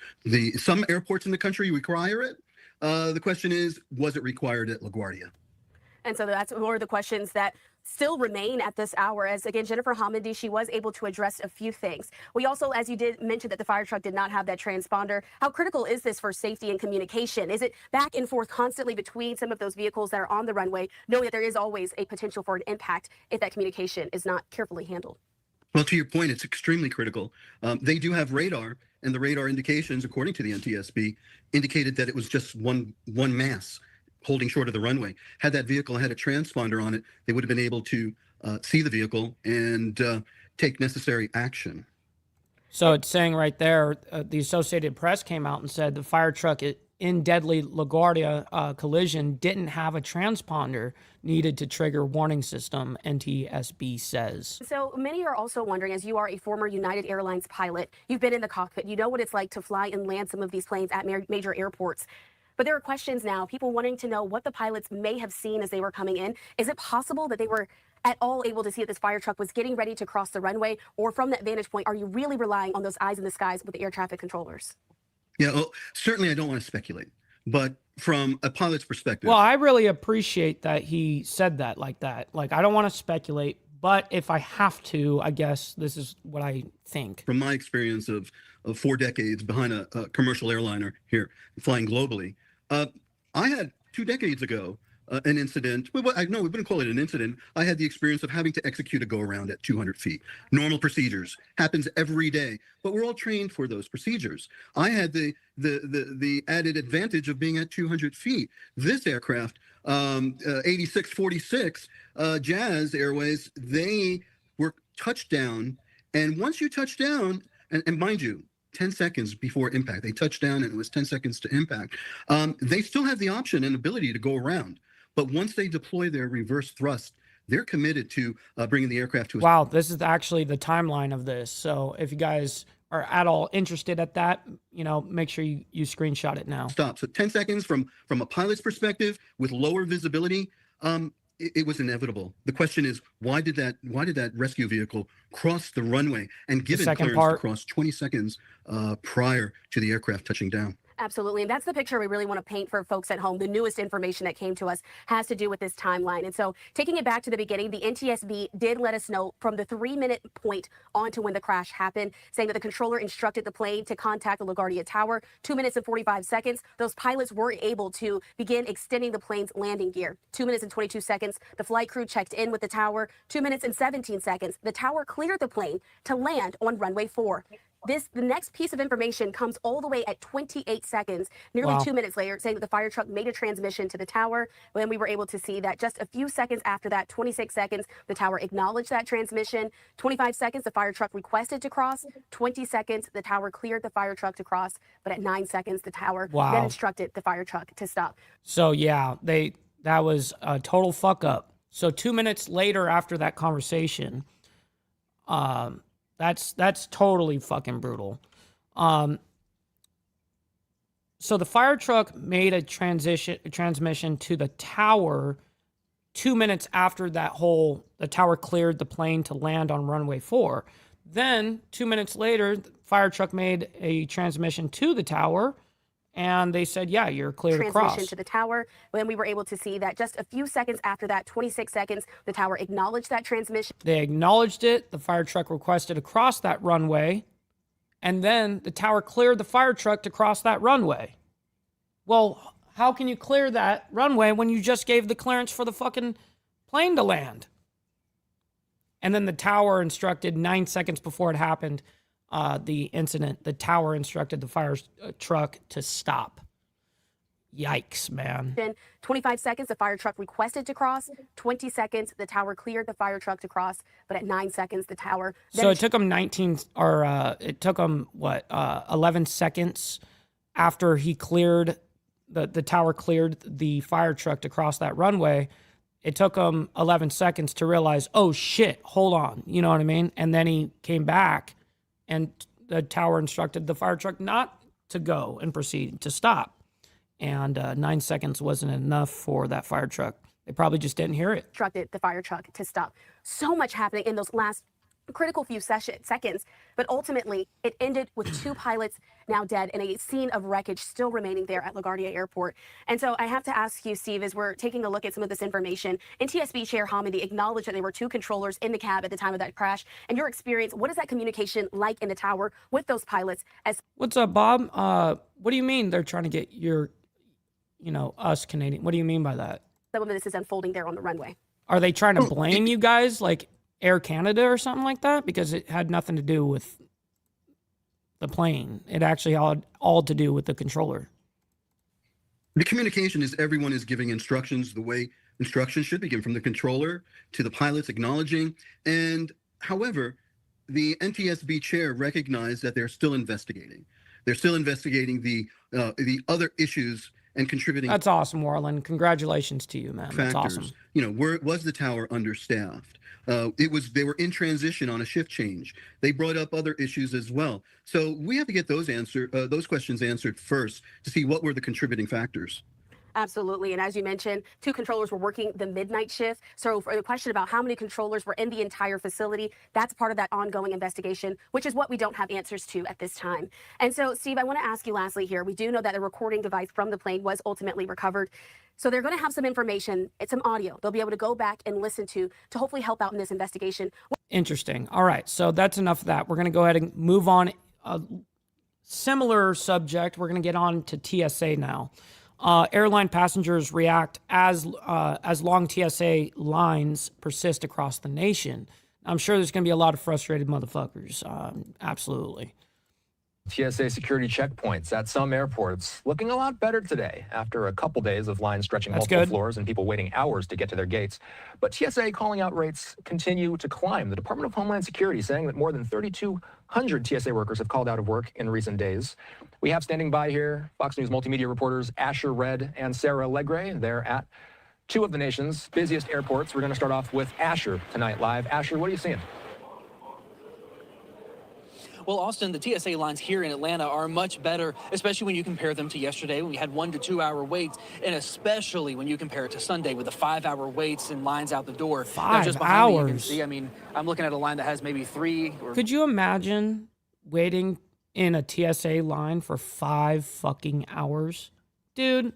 Some airports in the country require it. The question is, was it required at LaGuardia?
And so that's more of the questions that still remain at this hour, as again, Jennifer Hamady, she was able to address a few things. We also, as you did mention, that the fire truck did not have that transponder. How critical is this for safety and communication? Is it back and forth constantly between some of those vehicles that are on the runway, knowing that there is always a potential for an impact if that communication is not carefully handled?
Well, to your point, it's extremely critical. They do have radar, and the radar indications, according to the NTSB, indicated that it was just one mass holding short of the runway. Had that vehicle had a transponder on it, they would have been able to see the vehicle and take necessary action.
So it's saying right there, the Associated Press came out and said the fire truck in deadly LaGuardia collision didn't have a transponder needed to trigger warning system, NTSB says.
So many are also wondering, as you are a former United Airlines pilot, you've been in the cockpit, you know what it's like to fly and land some of these planes at major airports. But there are questions now, people wanting to know what the pilots may have seen as they were coming in. Is it possible that they were at all able to see that this fire truck was getting ready to cross the runway? Or from that vantage point, are you really relying on those eyes in the skies with the air traffic controllers?
Yeah, well, certainly I don't want to speculate, but from a pilot's perspective.
Well, I really appreciate that he said that like that. Like, I don't want to speculate, but if I have to, I guess this is what I think.
From my experience of 4 decades behind a commercial airliner here, flying globally, I had 2 decades ago an incident. We wouldn't call it an incident. I had the experience of having to execute a go-around at 200 feet. Normal procedures, happens every day, but we're all trained for those procedures. I had the added advantage of being at 200 feet. This aircraft, 8646 Jazz Airways, they were touched down, and once you touch down, and mind you, 10 seconds before impact, they touched down and it was 10 seconds to impact. They still have the option and ability to go around. But once they deploy their reverse thrust, they're committed to bringing the aircraft to a...
Wow, this is actually the timeline of this. So if you guys are at all interested at that, make sure you screenshot it now.
Stop. So 10 seconds from a pilot's perspective with lower visibility, it was inevitable. The question is, why did that rescue vehicle cross the runway and given clearance to cross 20 seconds prior to the aircraft touching down?
Absolutely. And that's the picture we really want to paint for folks at home. The newest information that came to us has to do with this timeline. And so taking it back to the beginning, the NTSB did let us know from the 3-minute point on to when the crash happened, saying that the controller instructed the plane to contact the LaGuardia Tower. 2 minutes and 45 seconds. Those pilots were able to begin extending the plane's landing gear. 2 minutes and 22 seconds. The flight crew checked in with the tower. 2 minutes and 17 seconds. The tower cleared the plane to land on runway 4. The next piece of information comes all the way at 28 seconds, nearly 2 minutes later, saying that the fire truck made a transmission to the tower. When we were able to see that just a few seconds after that, 26 seconds, the tower acknowledged that transmission. 25 seconds, the fire truck requested to cross. 20 seconds, the tower cleared the fire truck to cross. But at 9 seconds, the tower then instructed the fire truck to stop.
So yeah, that was a total fuck up. So 2 minutes later after that conversation, that's totally fucking brutal. So the fire truck made a transmission to the tower 2 minutes after the tower cleared the plane to land on runway 4. Then 2 minutes later, the fire truck made a transmission to the tower, and they said, yeah, you're clear to cross.
Transmission to the tower. When we were able to see that just a few seconds after that, 26 seconds, the tower acknowledged that transmission.
They acknowledged it. The fire truck requested to cross that runway. And then the tower cleared the fire truck to cross that runway. Well, how can you clear that runway when you just gave the clearance for the fucking plane to land? And then the tower instructed 9 seconds before it happened, the incident, the tower instructed the fire truck to stop. Yikes, man.
25 seconds, the fire truck requested to cross. 20 seconds, the tower cleared the fire truck to cross. But at 9 seconds, the tower...
So it took them 11 seconds after he cleared, the tower cleared the fire truck to cross that runway. It took him 11 seconds to realize, oh shit, hold on. You know what I mean? And then he came back and the tower instructed the fire truck not to go and proceed, to stop. And 9 seconds wasn't enough for that fire truck. They probably just didn't hear it.
Instructed the fire truck to stop. So much happening in those last critical few seconds, but ultimately it ended with 2 pilots now dead and a scene of wreckage still remaining there at LaGuardia Airport. And so I have to ask you, Steve, as we're taking a look at some of this information, NTSB Chair Hamidi acknowledged that there were 2 controllers in the cab at the time of that crash. In your experience, what is that communication like in the tower with those pilots?
What's up, Bob? What do you mean they're trying to get us Canadian? What do you mean by that?
Some of this is unfolding there on the runway.
Are they trying to blame you guys, like Air Canada or something like that? Because it had nothing to do with the plane. It actually had all to do with the controller.
The communication is everyone is giving instructions the way instructions should be given, from the controller to the pilots acknowledging. And however, the NTSB chair recognized that they're still investigating. They're still investigating the other issues and contributing.
That's awesome, Warland. Congratulations to you, man. That's awesome.
Was the tower understaffed? They were in transition on a shift change. They brought up other issues as well. So we have to get those questions answered first to see what were the contributing factors.
Absolutely. And as you mentioned, 2 controllers were working the midnight shift. So for the question about how many controllers were in the entire facility, that's part of that ongoing investigation, which is what we don't have answers to at this time. And so, Steve, I want to ask you lastly here. We do know that a recording device from the plane was ultimately recovered. So they're going to have some information. It's some audio they'll be able to go back and listen to hopefully help out in this investigation.
Interesting. All right. So that's enough of that. We're going to go ahead and move on. Similar subject. We're going to get on to TSA now. Airline passengers react as long TSA lines persist across the nation. I'm sure there's going to be a lot of frustrated motherfuckers. Absolutely.
TSA security checkpoints at some airports looking a lot better today after a couple days of lines stretching multiple floors and people waiting hours to get to their gates. But TSA calling out rates continue to climb. The Department of Homeland Security saying that more than 3,200 TSA workers have called out of work in recent days. We have standing by here Fox News multimedia reporters Asher Red and Sarah Legre. They're at 2 of the nation's busiest airports. We're going to start off with Asher tonight live. Asher, what are you seeing?
Well, Austin, the TSA lines here in Atlanta are much better, especially when you compare them to yesterday when we had 1 to 2 hour waits, and especially when you compare it to Sunday with the 5-hour waits and lines out the door.
5
just behind me, you can
hours.
see, I mean, I'm looking at a line that has maybe 3.
Could you imagine waiting in a TSA line for 5 fucking hours? Dude,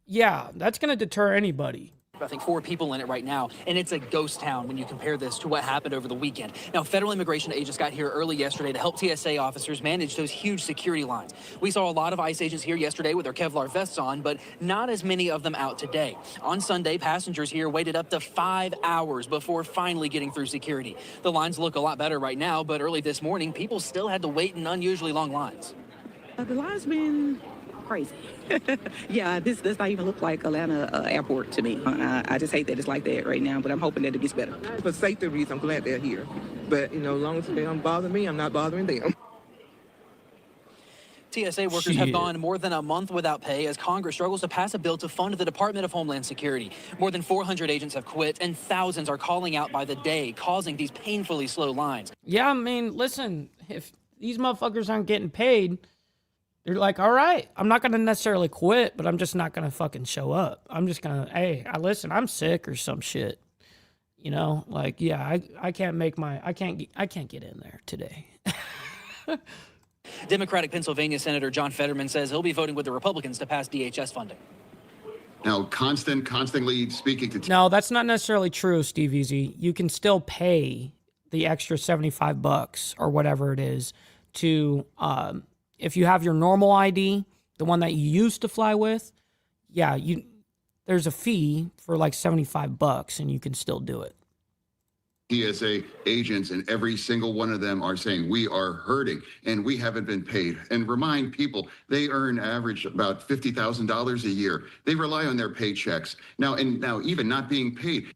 yeah, that's going to deter anybody.
I think 4 people in it right now, and it's a ghost town when you compare this to what happened over the weekend. Now, federal immigration agents got here early yesterday to help TSA officers manage those huge security lines. We saw a lot of ICE agents here yesterday with their Kevlar vests on, but not as many of them out today. On Sunday, passengers here waited up to 5 hours before finally getting through security. The lines look a lot better right now, but early this morning, people still had to wait in unusually long lines.
The line's been crazy. Yeah, this does not even look like Atlanta airport to me. I just hate that it's like that right now, but I'm hoping that it gets better.
For safety reasons, I'm glad they're here. But, as long as they don't bother me, I'm not bothering them.
TSA workers have gone more than a month without pay as Congress struggles to pass a bill to fund the Department of Homeland Security. More than 400 agents have quit, and thousands are calling out by the day, causing these painfully slow lines.
Yeah, I mean, listen, if these motherfuckers aren't getting paid, they're like, all right, I'm not going to necessarily quit, but I'm just not going to fucking show up. I'm just going to, hey, listen, I'm sick or some shit. Like, yeah, I can't get in there today.
Democratic Pennsylvania Senator John Fetterman says he'll be voting with the Republicans to pass DHS funding.
Now, constantly speaking to...
No, that's not necessarily true, Steve Easy. You can still pay the extra $75 or whatever it is to... if you have your normal ID, the one that you used to fly with, yeah, there's a fee for like $75 and you can still do it.
TSA agents, and every single one of them are saying we are hurting and we haven't been paid. And remind people, they earn average about $50,000 a year. They rely on their paychecks. Now even not being paid.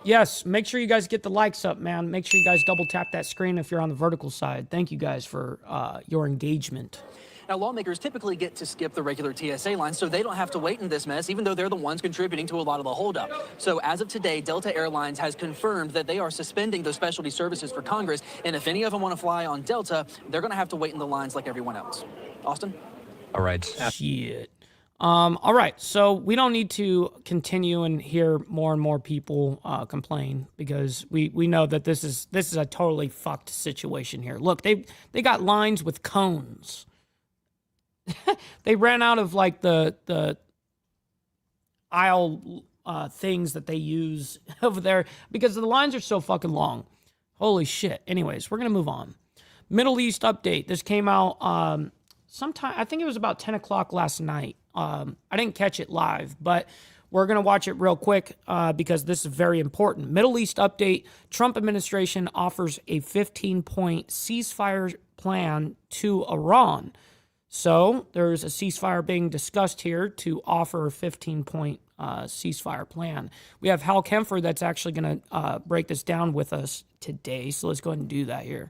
Yes, make sure you guys get the likes up, man. Make sure you guys double tap that screen if you're on the vertical side. Thank you guys for your engagement.
Now, lawmakers typically get to skip the regular TSA line, so they don't have to wait in this mess, even though they're the ones contributing to a lot of the holdup. So as of today, Delta Airlines has confirmed that they are suspending those specialty services for Congress, and if any of them want to fly on Delta, they're going to have to wait in the lines like everyone else. Austin?
All right.
Shit. All right, so we don't need to continue and hear more and more people complain because we know that this is a totally fucked situation here. Look, they got lines with cones. They ran out of like the aisle things that they use over there because the lines are so fucking long. Holy shit. Anyways, we're gonna move on. Middle East update. This came out sometime. I think it was about 10 o'clock last night. I didn't catch it live, but we're going to watch it real quick because this is very important. Middle East update. Trump administration offers a 15-point ceasefire plan to Iran. So there's a ceasefire being discussed here to offer a 15-point ceasefire plan. We have Hal Kempfer that's actually going to break this down with us today. So let's go ahead and do that here.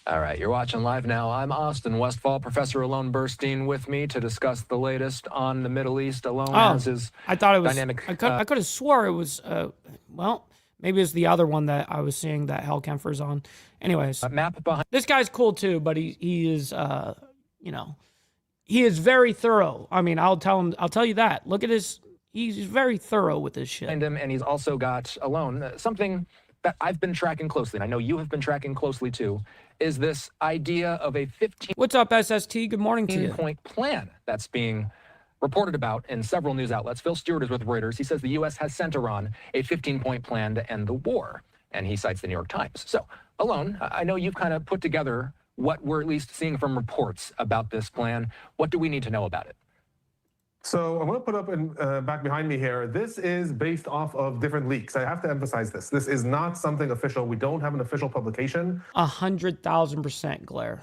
All right, you're watching live now. I'm Austin Westfall, Professor Alon Burstein with me to discuss the latest on the Middle East. Alon has his
I thought it was
dynamic...
I could have swore it was, well, maybe it's the other one that I was seeing that Hal Kempfer's on. Anyways,
map behind...
This guy's cool too, but he is, He is very thorough. I mean, I'll tell you that. Look at his, he's very thorough with this shit.
And he's also got alone something that I've been tracking closely, and I know you have been tracking closely too, is this idea of a 15.
What's up, SST? Good morning to you.
Point plan that's being reported about in several news outlets. Phil Stewart is with Reuters. He says the U.S. has sent Iran a 15-point plan to end the war, and he cites the New York Times. So, Alon, I know you've kind of put together what we're at least seeing from reports about this plan. What do we need to know about it?
So I'm going to put up in, back behind me here. This is based off of different leaks. I have to emphasize this. This is not something official. We don't have an official publication.
100,000% glare.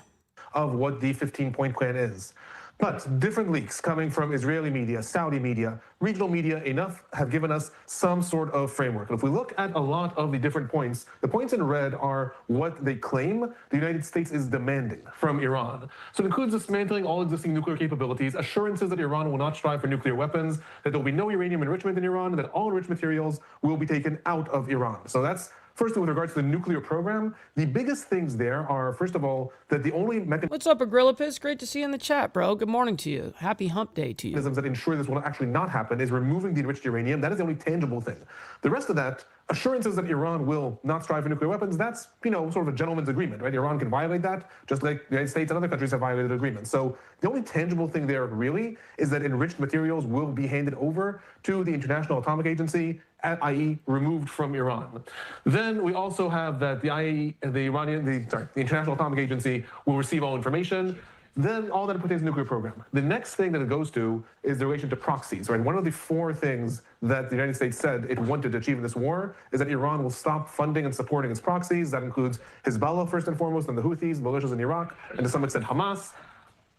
Of what the 15-point plan is. But different leaks coming from Israeli media, Saudi media, regional media, enough have given us some sort of framework. And if we look at a lot of the different points, the points in red are what they claim the United States is demanding from Iran. So it includes dismantling all existing nuclear capabilities, assurances that Iran will not strive for nuclear weapons, that there will be no uranium enrichment in Iran, and that all enriched materials will be taken out of Iran. So that's firstly, with regards to the nuclear program, the biggest things there are, first of all, that the only mechanism...
What's up, Agrillapis? Great to see you in the chat, bro. Good morning to you. Happy hump day to you.
...that ensure this will actually not happen is removing the enriched uranium. That is the only tangible thing. The rest of that, assurances that Iran will not strive for nuclear weapons, that's, sort of a gentleman's agreement, right? Iran can violate that, just like the United States and other countries have violated agreements. So the only tangible thing there, really, is that enriched materials will be handed over to the International Atomic Agency, i.e. removed from Iran. Then we also have that the International Atomic Agency will receive all information. Then all that it pertains to the nuclear program. The next thing that it goes to is the relation to proxies, right? One of the four things that the United States said it wanted to achieve in this war is that Iran will stop funding and supporting its proxies. That includes Hezbollah first and foremost, and the Houthis, militias in Iraq, and to some extent Hamas.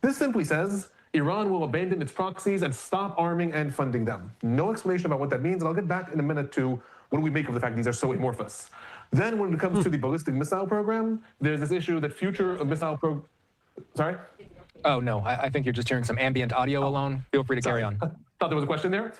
This simply says Iran will abandon its proxies and stop arming and funding them. No explanation about what that means, and I'll get back in a minute to what do we make of the fact these are so amorphous. Then when it comes to the ballistic missile program, there's this issue that future missile Sorry?
Oh, no, I think you're just hearing some ambient audio alone. Feel free to carry on.
Thought there was a question there.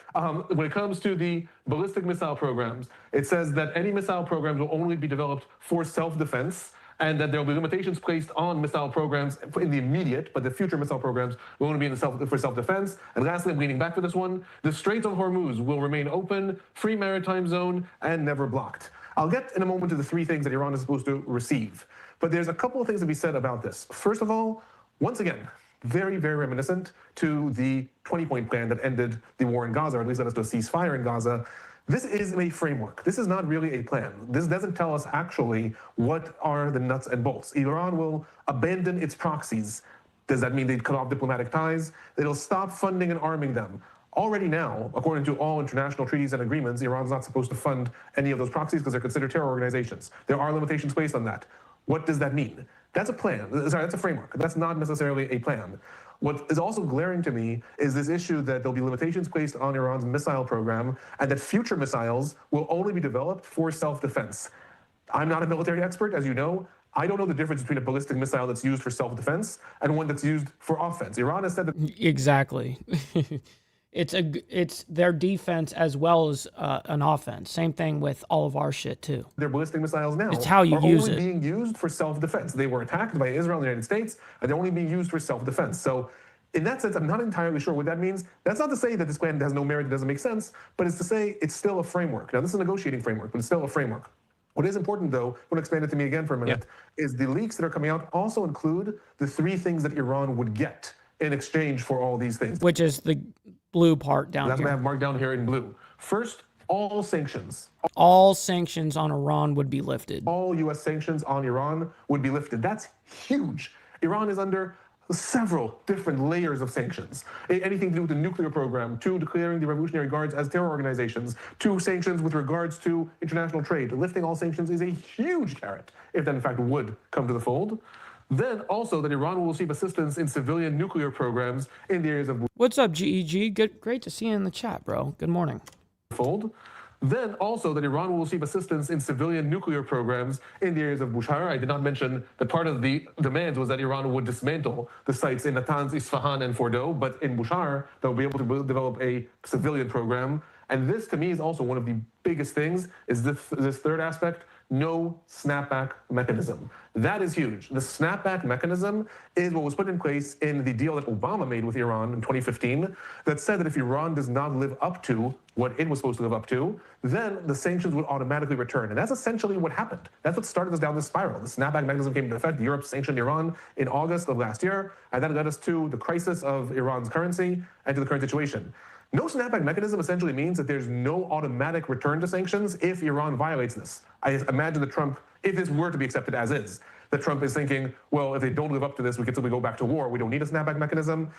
When it comes to the ballistic missile programs, it says that any missile programs will only be developed for self-defense, and that there will be limitations placed on missile programs in the immediate, but the future missile programs will only be for self-defense. And lastly, I'm leaning back for this one, the Straits of Hormuz will remain open, free maritime zone, and never blocked. I'll get in a moment to the three things that Iran is supposed to receive. But there's a couple of things to be said about this. First of all, once again, very, very reminiscent to the 20-point plan that ended the war in Gaza, or at least led us to a ceasefire in Gaza. This is a framework. This is not really a plan. This doesn't tell us actually what are the nuts and bolts. Iran will abandon its proxies. Does that mean they'd cut off diplomatic ties? It'll stop funding and arming them. Already now, according to all international treaties and agreements, Iran's not supposed to fund any of those proxies because they're considered terror organizations. There are limitations placed on that. What does that mean? That's a plan. Sorry, that's a framework. That's not necessarily a plan. What is also glaring to me is this issue that there'll be limitations placed on Iran's missile program and that future missiles will only be developed for self-defense. I'm not a military expert, as you know. I don't know the difference between a ballistic missile that's used for self-defense and one that's used for offense. Iran has said that...
Exactly. It's their defense as well as an offense. Same thing with all of our shit too.
Their ballistic missiles now
it's how you
are
use
only
it.
being used for self-defense. They were attacked by Israel and the United States, and they're only being used for self-defense. So in that sense, I'm not entirely sure what that means. That's not to say that this plan has no merit, it doesn't make sense, but it's to say it's still a framework. Now, this is a negotiating framework, but it's still a framework. What is important, though, I want to expand it to me again for a minute, is the leaks that are coming out also include the three things that Iran would get in exchange for all these things.
Which is the blue part down
That's
here.
what I have marked down here in blue. First, all sanctions.
All sanctions on Iran would be lifted.
All U.S. sanctions on Iran would be lifted. That's huge. Iran is under several different layers of sanctions. Anything to do with the nuclear program, to declaring the Revolutionary Guards as terror organizations, to sanctions with regards to international trade. Lifting all sanctions is a huge carrot, if that in fact would come to the fold. Then also that Iran will receive assistance in civilian nuclear programs in the areas of...
What's up, GEG? Great to see you in the chat, bro. Good morning.
...fold. Then also that Iran will receive assistance in civilian nuclear programs in the areas of Bushehr. I did not mention that part of the demands was that Iran would dismantle the sites in Natanz, Isfahan, and Fordow, but in Bushehr, they'll be able to develop a civilian program. And this, to me, is also one of the biggest things, is this third aspect, no snapback mechanism. That is huge. The snapback mechanism is what was put in place in the deal that Obama made with Iran in 2015 that said that if Iran does not live up to what it was supposed to live up to, then the sanctions would automatically return. And that's essentially what happened. That's what started us down this spiral. The snapback mechanism came into effect. Europe sanctioned Iran in August of last year, and that led us to the crisis of Iran's currency and to the current situation. No snapback mechanism essentially means that there's no automatic return to sanctions if Iran violates this. I imagine that Trump, if this were to be accepted as is, that Trump is thinking, well, if they don't live up to this, we can simply go back to war. We don't need a snapback mechanism.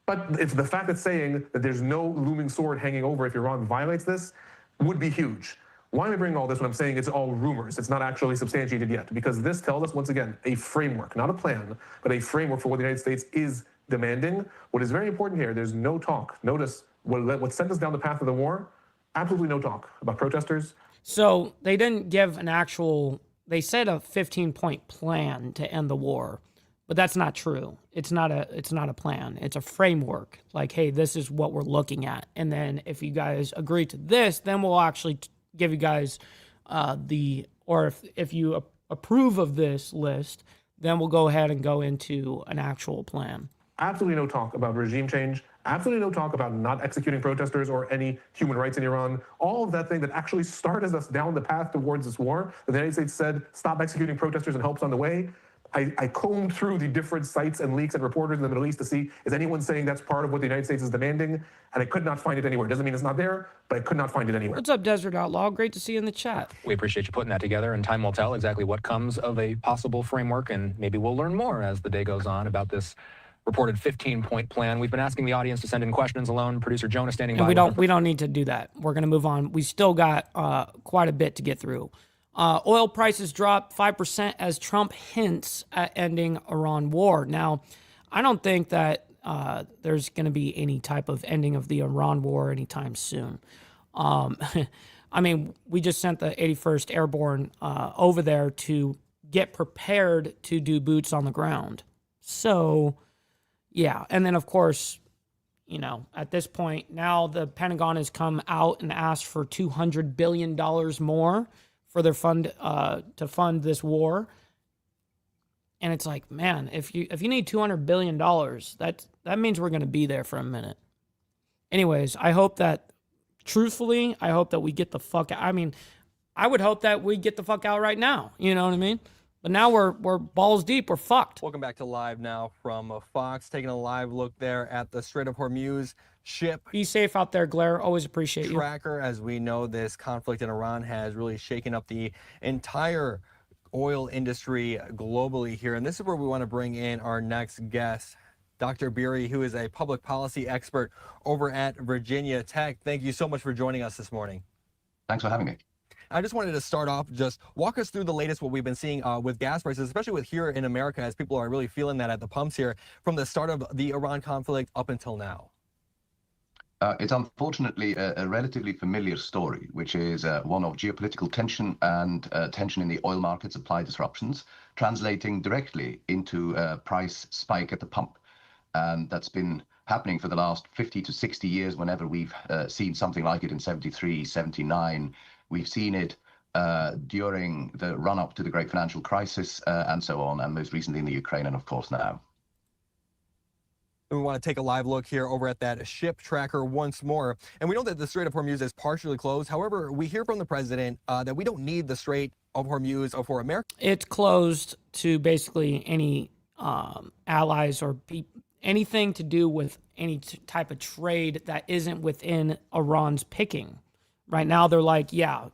But it's the fact that saying that there's no looming sword hanging over if Iran violates this would be huge. Why am I bringing all this when I'm saying it's all rumors? It's not actually substantiated yet, because this tells us, once again, a framework, not a plan, but a framework for what the United States is demanding. What is very important here, there's no talk. Notice what sent us down the path of the war, absolutely no talk about protesters.
So they didn't give an actual, they said a 15-point plan to end the war, but that's not true. It's not a plan. It's a framework. Like, hey, this is what we're looking at. And then if you guys agree to this, then we'll actually give you guys if you approve of this list, then we'll go ahead and go into an actual plan.
Absolutely no talk about regime change. Absolutely no talk about not executing protesters or any human rights in Iran. All of that thing that actually started us down the path towards this war. The United States said, stop executing protesters and help's on the way. I combed through the different sites and leaks and reporters in the Middle East to see, is anyone saying that's part of what the United States is demanding? And I could not find it anywhere. Doesn't mean it's not there, but I could not find it anywhere.
What's up, Desert Outlaw? Great to see you in the chat.
We appreciate you putting that together, and time will tell exactly what comes of a possible framework, and maybe we'll learn more as the day goes on about this reported 15-point plan. We've been asking the audience to send in questions alone. Producer Jonah standing by.
And we don't need to do that. We're going to move on. We still got quite a bit to get through. Oil prices dropped 5% as Trump hints at ending Iran war. Now, I don't think that there's going to be any type of ending of the Iran war anytime soon. I mean, we just sent the 81st Airborne over there to get prepared to do boots on the ground. So, yeah. And then, of course, you know, at this point, now the Pentagon has come out and asked for $200 billion more for their fund to fund this war. And it's like, man, if you need $200 billion, that means we're going to be there for a minute. Anyways, I hope that, truthfully, I hope that we get the fuck out. I mean, I would hope that we get the fuck out right now. You know what I mean? But now we're balls deep. We're fucked.
Welcome back to Live now from Fox, taking a live look there at the Strait of Hormuz ship.
Be safe out there, Glare. Always appreciate you.
Tracker, as we know, this conflict in Iran has really shaken up the entire oil industry globally here. And this is where we want to bring in our next guest, Dr. Beery, who is a public policy expert over at Virginia Tech. Thank you so much for joining us this morning.
Thanks for having me.
I just wanted to start off, just walk us through the latest, what we've been seeing with gas prices, especially with here in America, as people are really feeling that at the pumps here from the start of the Iran conflict up until now.
It's unfortunately a relatively familiar story, which is one of geopolitical tension and tension in the oil market, supply disruptions, translating directly into a price spike at the pump. And that's been happening for the last 50 to 60 years whenever we've seen something like it in 73, 79. We've seen it during the run-up to the great financial crisis and so on, and most recently in the Ukraine and, of course, now.
We want to take a live look here over at that ship tracker once more. And we know that the Strait of Hormuz is partially closed. However, we hear from the president that we don't need the Strait of Hormuz for America.
It's closed to basically any allies or anything to do with any type of trade that isn't within Iran's picking. Right now, they're like, yeah,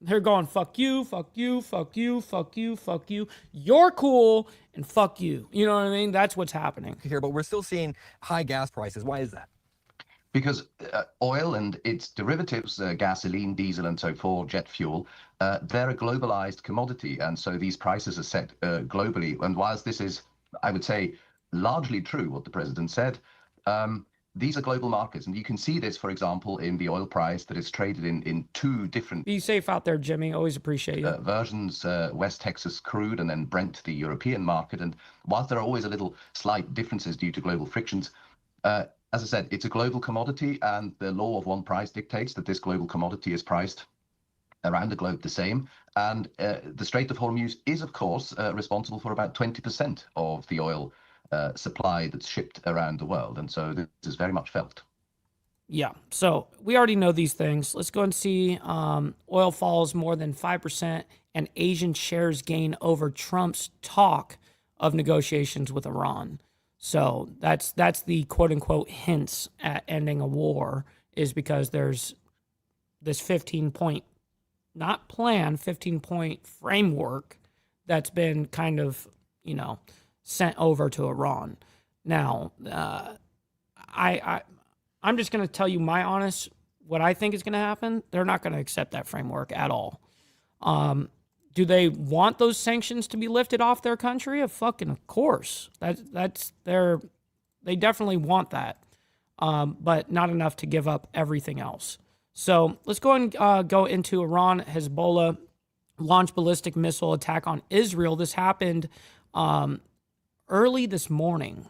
they're going, fuck you, fuck you, fuck you, fuck you, fuck you. You're cool, and fuck you. You know what I mean? That's what's happening
here, but we're still seeing high gas prices. Why is that?
Because oil and its derivatives, gasoline, diesel, and so forth, jet fuel, they're a globalized commodity. And so these prices are set globally. And whilst this is, I would say, largely true, what the president said, these are global markets, and you can see this, for example, in the oil price that is traded in two different...
Be safe out there, Jimmy. Always appreciate you.
Versions, West Texas crude and then Brent, the European market. And whilst there are always a little slight differences due to global frictions, as I said, it's a global commodity, and the law of one price dictates that this global commodity is priced around the globe the same. And the Strait of Hormuz is, of course, responsible for about 20% of the oil supply that's shipped around the world. And so this is very much felt.
Yeah, so we already know these things. Let's go and see oil falls more than 5% and Asian shares gain over Trump's talk of negotiations with Iran. So that's the quote-unquote hints at ending a war, is because there's this 15-point, not plan, 15-point framework that's been kind of, sent over to Iran. Now, I'm just going to tell you what I think is going to happen. They're not going to accept that framework at all. Do they want those sanctions to be lifted off their country? Of course. They definitely want that, but not enough to give up everything else. So let's go and go into Iran-Hezbollah launch ballistic missile attack on Israel. This happened early this morning.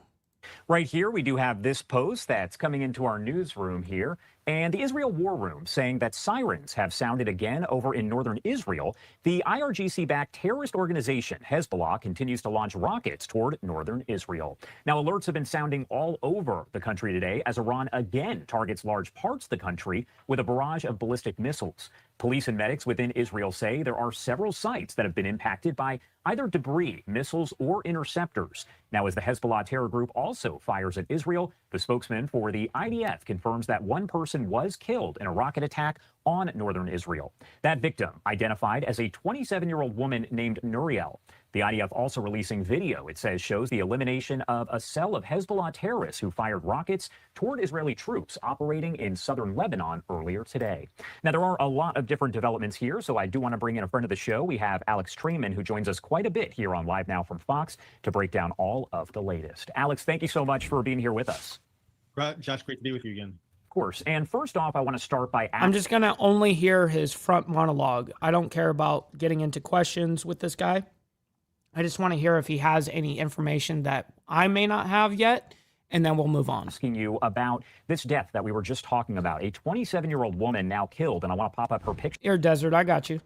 Right here, we do have this post that's coming into our newsroom here, and the Israel War Room saying that sirens have sounded again over in northern Israel. The IRGC-backed terrorist organization Hezbollah continues to launch rockets toward northern Israel. Now, alerts have been sounding all over the country today as Iran again targets large parts of the country with a barrage of ballistic missiles. Police and medics within Israel say there are several sites that have been impacted by either debris, missiles, or interceptors. Now, as the Hezbollah terror group also fires at Israel, the spokesman for the IDF confirms that one person was killed in a rocket attack on northern Israel. That victim identified as a 27-year-old woman named Nuriel. The IDF also releasing video, it says, shows the elimination of a cell of Hezbollah terrorists who fired rockets toward Israeli troops operating in southern Lebanon earlier today. Now, there are a lot of different developments here, so I do want to bring in a friend of the show. We have Alex Trayman, who joins us quite a bit here on Live Now from Fox to break down all of the latest. Alex, thank you so much for being here with us.
Josh, great to be with you again.
Of course. And first off, I want to start by asking...
I'm just going to only hear his front monologue. I don't care about getting into questions with this guy. I just want to hear if he has any information that I may not have yet, and then we'll move on.
Asking you about this death that we were just talking about. A 27-year-old woman now killed, and I want to pop up her picture.
Air Desert, I got you.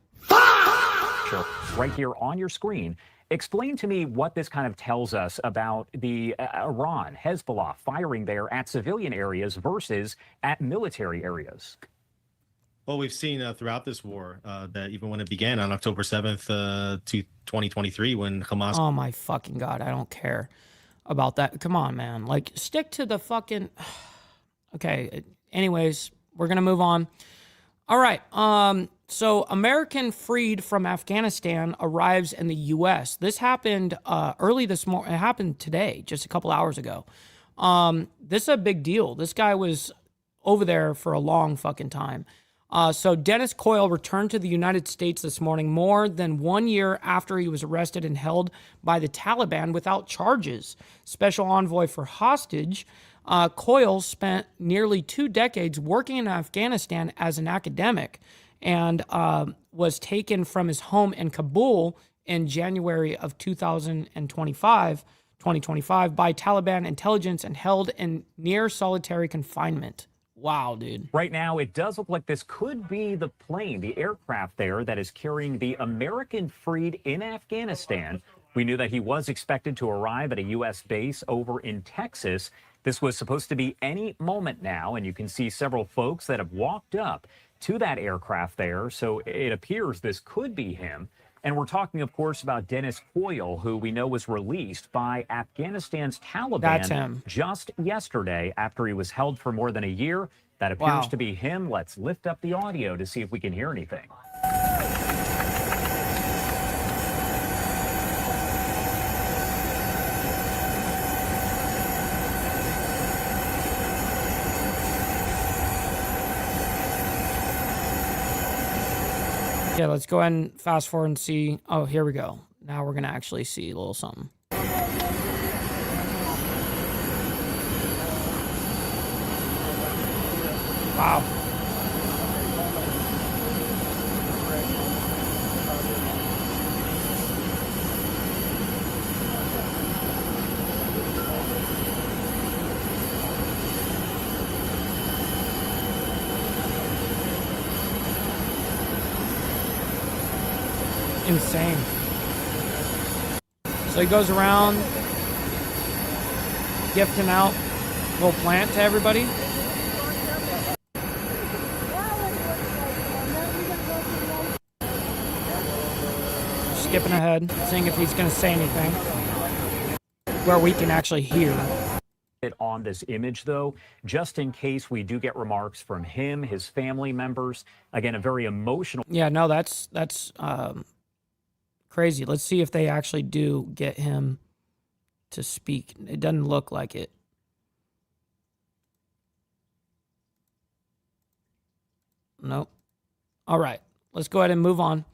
Right here on your screen. Explain to me what this kind of tells us about the Iran, Hezbollah firing there at civilian areas versus at military areas.
Well, we've seen throughout this war that even when it began on October 7th, 2023, when Hamas...
Oh, my fucking God. I don't care about that. Come on, man. Like, stick to the fucking... Okay. Anyways, we're going to move on. All right. So American freed from Afghanistan arrives in the U.S. This happened early this morning. It happened today, just a couple hours ago. This is a big deal. This guy was over there for a long fucking time. So Dennis Coyle returned to the United States this morning more than 1 year after he was arrested and held by the Taliban without charges. Special envoy for hostage, Coyle spent nearly 2 decades working in Afghanistan as an academic and was taken from his home in Kabul in January of 2025 by Taliban intelligence and held in near solitary confinement. Wow, dude.
Right now, it does look like this could be the plane, the aircraft there that is carrying the American freed in Afghanistan. We knew that he was expected to arrive at a U.S. base over in Texas. This was supposed to be any moment now, and you can see several folks that have walked up to that aircraft there. So it appears this could be him. And we're talking, of course, about Dennis Coyle, who we know was released by Afghanistan's Taliban.
That's him.
Just yesterday after he was held for more than a year. That appears to be him. Let's lift up the audio to see if we can hear anything.
Okay, let's go ahead and fast forward and see. Oh, here we go. Now we're going to actually see a little something. Wow. insane. So he goes around gifting out a little plant to everybody. Skipping ahead, seeing if he's going to say anything where we can actually hear.
On this image, though, just in case we do get remarks from him, his family members. Again, a very emotional.
Yeah, no, that's crazy. Let's see if they actually do get him to speak. It doesn't look like it. Nope. All right, let's go ahead and move on.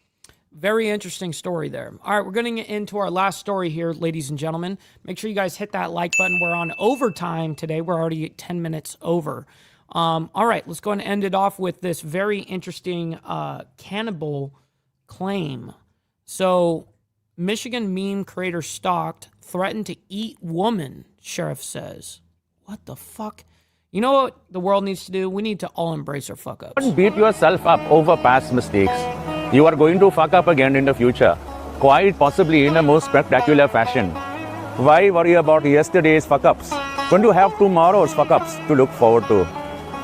Very interesting story there. All right, we're getting into our last story here, ladies and gentlemen. Make sure you guys hit that like button. We're on overtime today. We're already 10 minutes over. All right, let's go and end it off with this very interesting cannibal claim. So, Michigan meme creator stalked, threatened to eat woman, sheriff says. What the fuck? You know what the world needs to do? We need to all embrace our fuck ups.
Don't beat yourself up over past mistakes. You are going to fuck up again in the future, quite possibly in a most spectacular fashion. Why worry about yesterday's fuck ups when you have tomorrow's fuck ups to look forward to?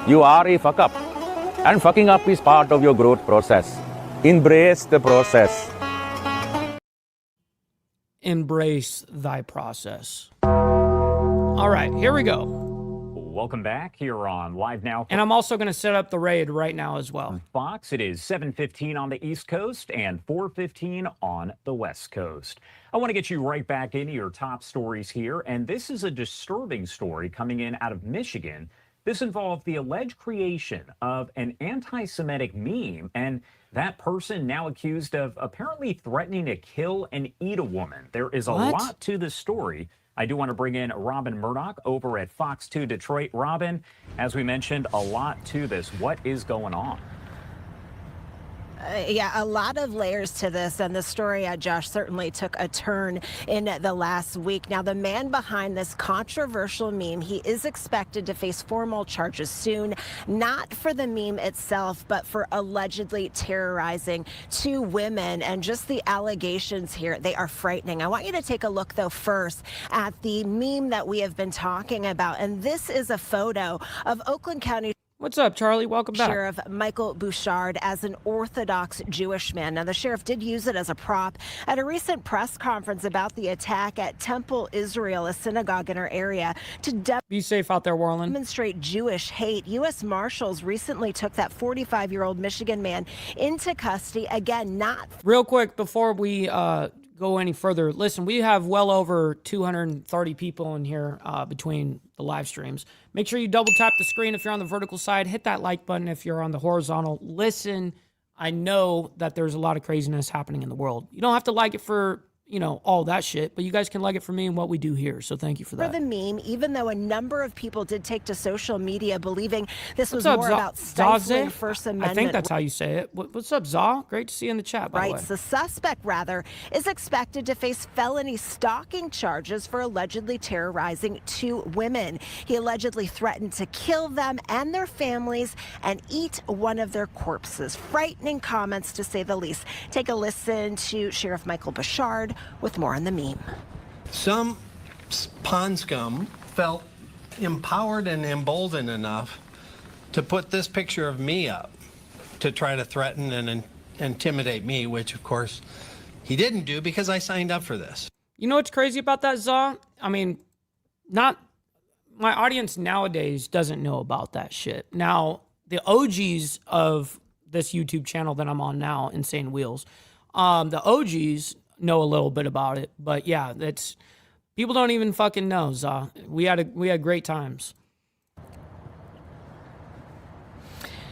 You are a fuck up, and fucking up is part of your growth process. Embrace the process.
Embrace thy process. All right, here we go.
Welcome back here on Live Now.
And I'm also going to set up the raid right now as well.
Fox, it is 7:15 on the East Coast and 4:15 on the West Coast. I want to get you right back into your top stories here. And this is a disturbing story coming in out of Michigan. This involved the alleged creation of an anti-Semitic meme, and that person now accused of apparently threatening to kill and eat a woman. There is a lot to this story. I do want to bring in Robin Murdoch over at Fox 2 Detroit. Robin, as we mentioned, a lot to this. What is going on?
Yeah, a lot of layers to this, and the story, Josh, certainly took a turn in the last week. Now, the man behind this controversial meme, he is expected to face formal charges soon, not for the meme itself, but for allegedly terrorizing two women. And just the allegations here, they are frightening. I want you to take a look, though, first at the meme that we have been talking about. And this is a photo of Oakland County.
What's up, Charlie? Welcome back.
Sheriff Michael Bouchard as an Orthodox Jewish man. Now, the sheriff did use it as a prop at a recent press conference about the attack at Temple Israel, a synagogue in our area, to
be safe out there, Warland.
Demonstrate Jewish hate. U.S. Marshals recently took that 45-year-old Michigan man into custody. Again, not
real quick before we go any further. Listen, we have well over 230 people in here between the live streams. Make sure you double tap the screen if you're on the vertical side. Hit that like button if you're on the horizontal. Listen, I know that there's a lot of craziness happening in the world. You don't have to like it for, all that shit, but you guys can like it for me and what we do here. So thank you for that.
For the meme, even though a number of people did take to social media believing this was more about stifling First Amendment.
I think that's how you say it. What's up, Zaw? Great to see you in the chat, by the way.
The suspect, rather, is expected to face felony stalking charges for allegedly terrorizing two women. He allegedly threatened to kill them and their families and eat one of their corpses. Frightening comments, to say the least. Take a listen to Sheriff Michael Bouchard with more on the meme.
Some pond scum felt empowered and emboldened enough to put this picture of me up to try to threaten and intimidate me, which of course he didn't do because I signed up for this.
You know what's crazy about that, Zaw? I mean, my audience nowadays doesn't know about that shit. Now, the OGs of this YouTube channel that I'm on now, Insane Wheels, the OGs know a little bit about it, but yeah, that's people don't even fucking know, Zaw. We had great times.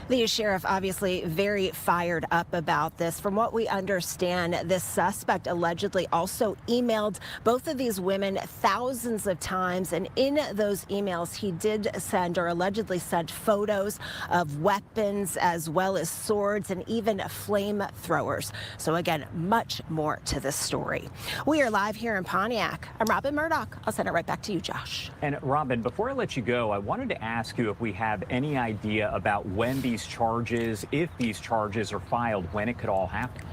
The sheriff obviously very fired up about this. From what we understand, this suspect allegedly also emailed both of these women thousands of times. And in those emails, he did send or allegedly sent photos of weapons as well as swords and even flamethrowers. So again, much more to this story. We are live here in Pontiac. I'm Robin Murdoch. I'll send it right back to you, Josh.
And Robin, before I let you go, I wanted to ask you if we have any idea about when these charges, if these charges are filed, when it could all happen.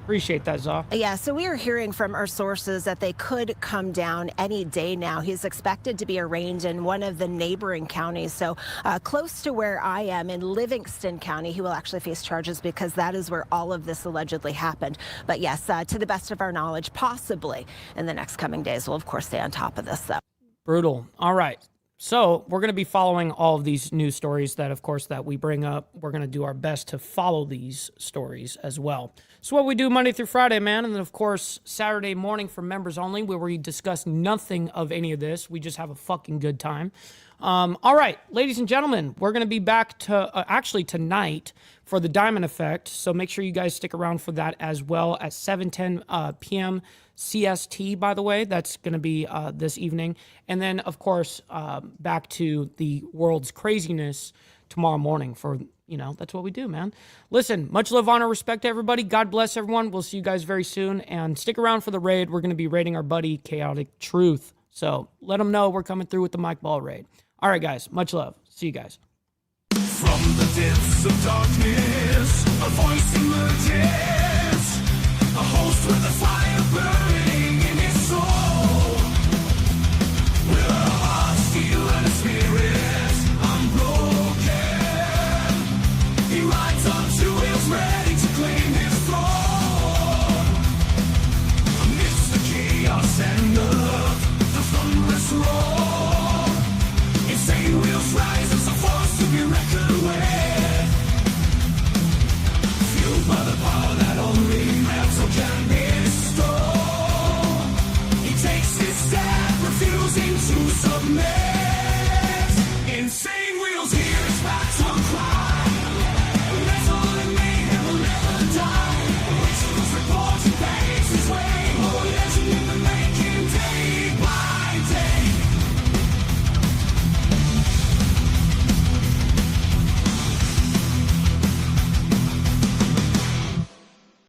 Appreciate that, Zaw.
Yeah, so we are hearing from our sources that they could come down any day now. He's expected to be arraigned in one of the neighboring counties. So close to where I am in Livingston County, he will actually face charges because that is where all of this allegedly happened. But yes, to the best of our knowledge, possibly in the next coming days. We'll, of course, stay on top of this, though.
Brutal. All right. So we're going to be following all of these news stories that, of course, that we bring up. We're going to do our best to follow these stories as well. So what we do Monday through Friday, man. And then, of course, Saturday morning for members only, where we discuss nothing of any of this. We just have a fucking good time. All right, ladies and gentlemen, we're going to be back to actually tonight for the Diamond Effect. So make sure you guys stick around for that as well at 7:10 p.m. CST, by the way. That's going to be this evening. And then, of course, back to the world's craziness tomorrow morning for, you know, that's what we do, man. Listen, much love, honor, respect to everybody. God bless everyone. We'll see you guys very soon. And stick around for the raid. We're going to be raiding our buddy, Chaotic Truth. So let them know we're coming through with the Mike Ball raid. All right, guys. Much love. See you guys.
From the depths of darkness, a voice emerges, a host with a fire burning.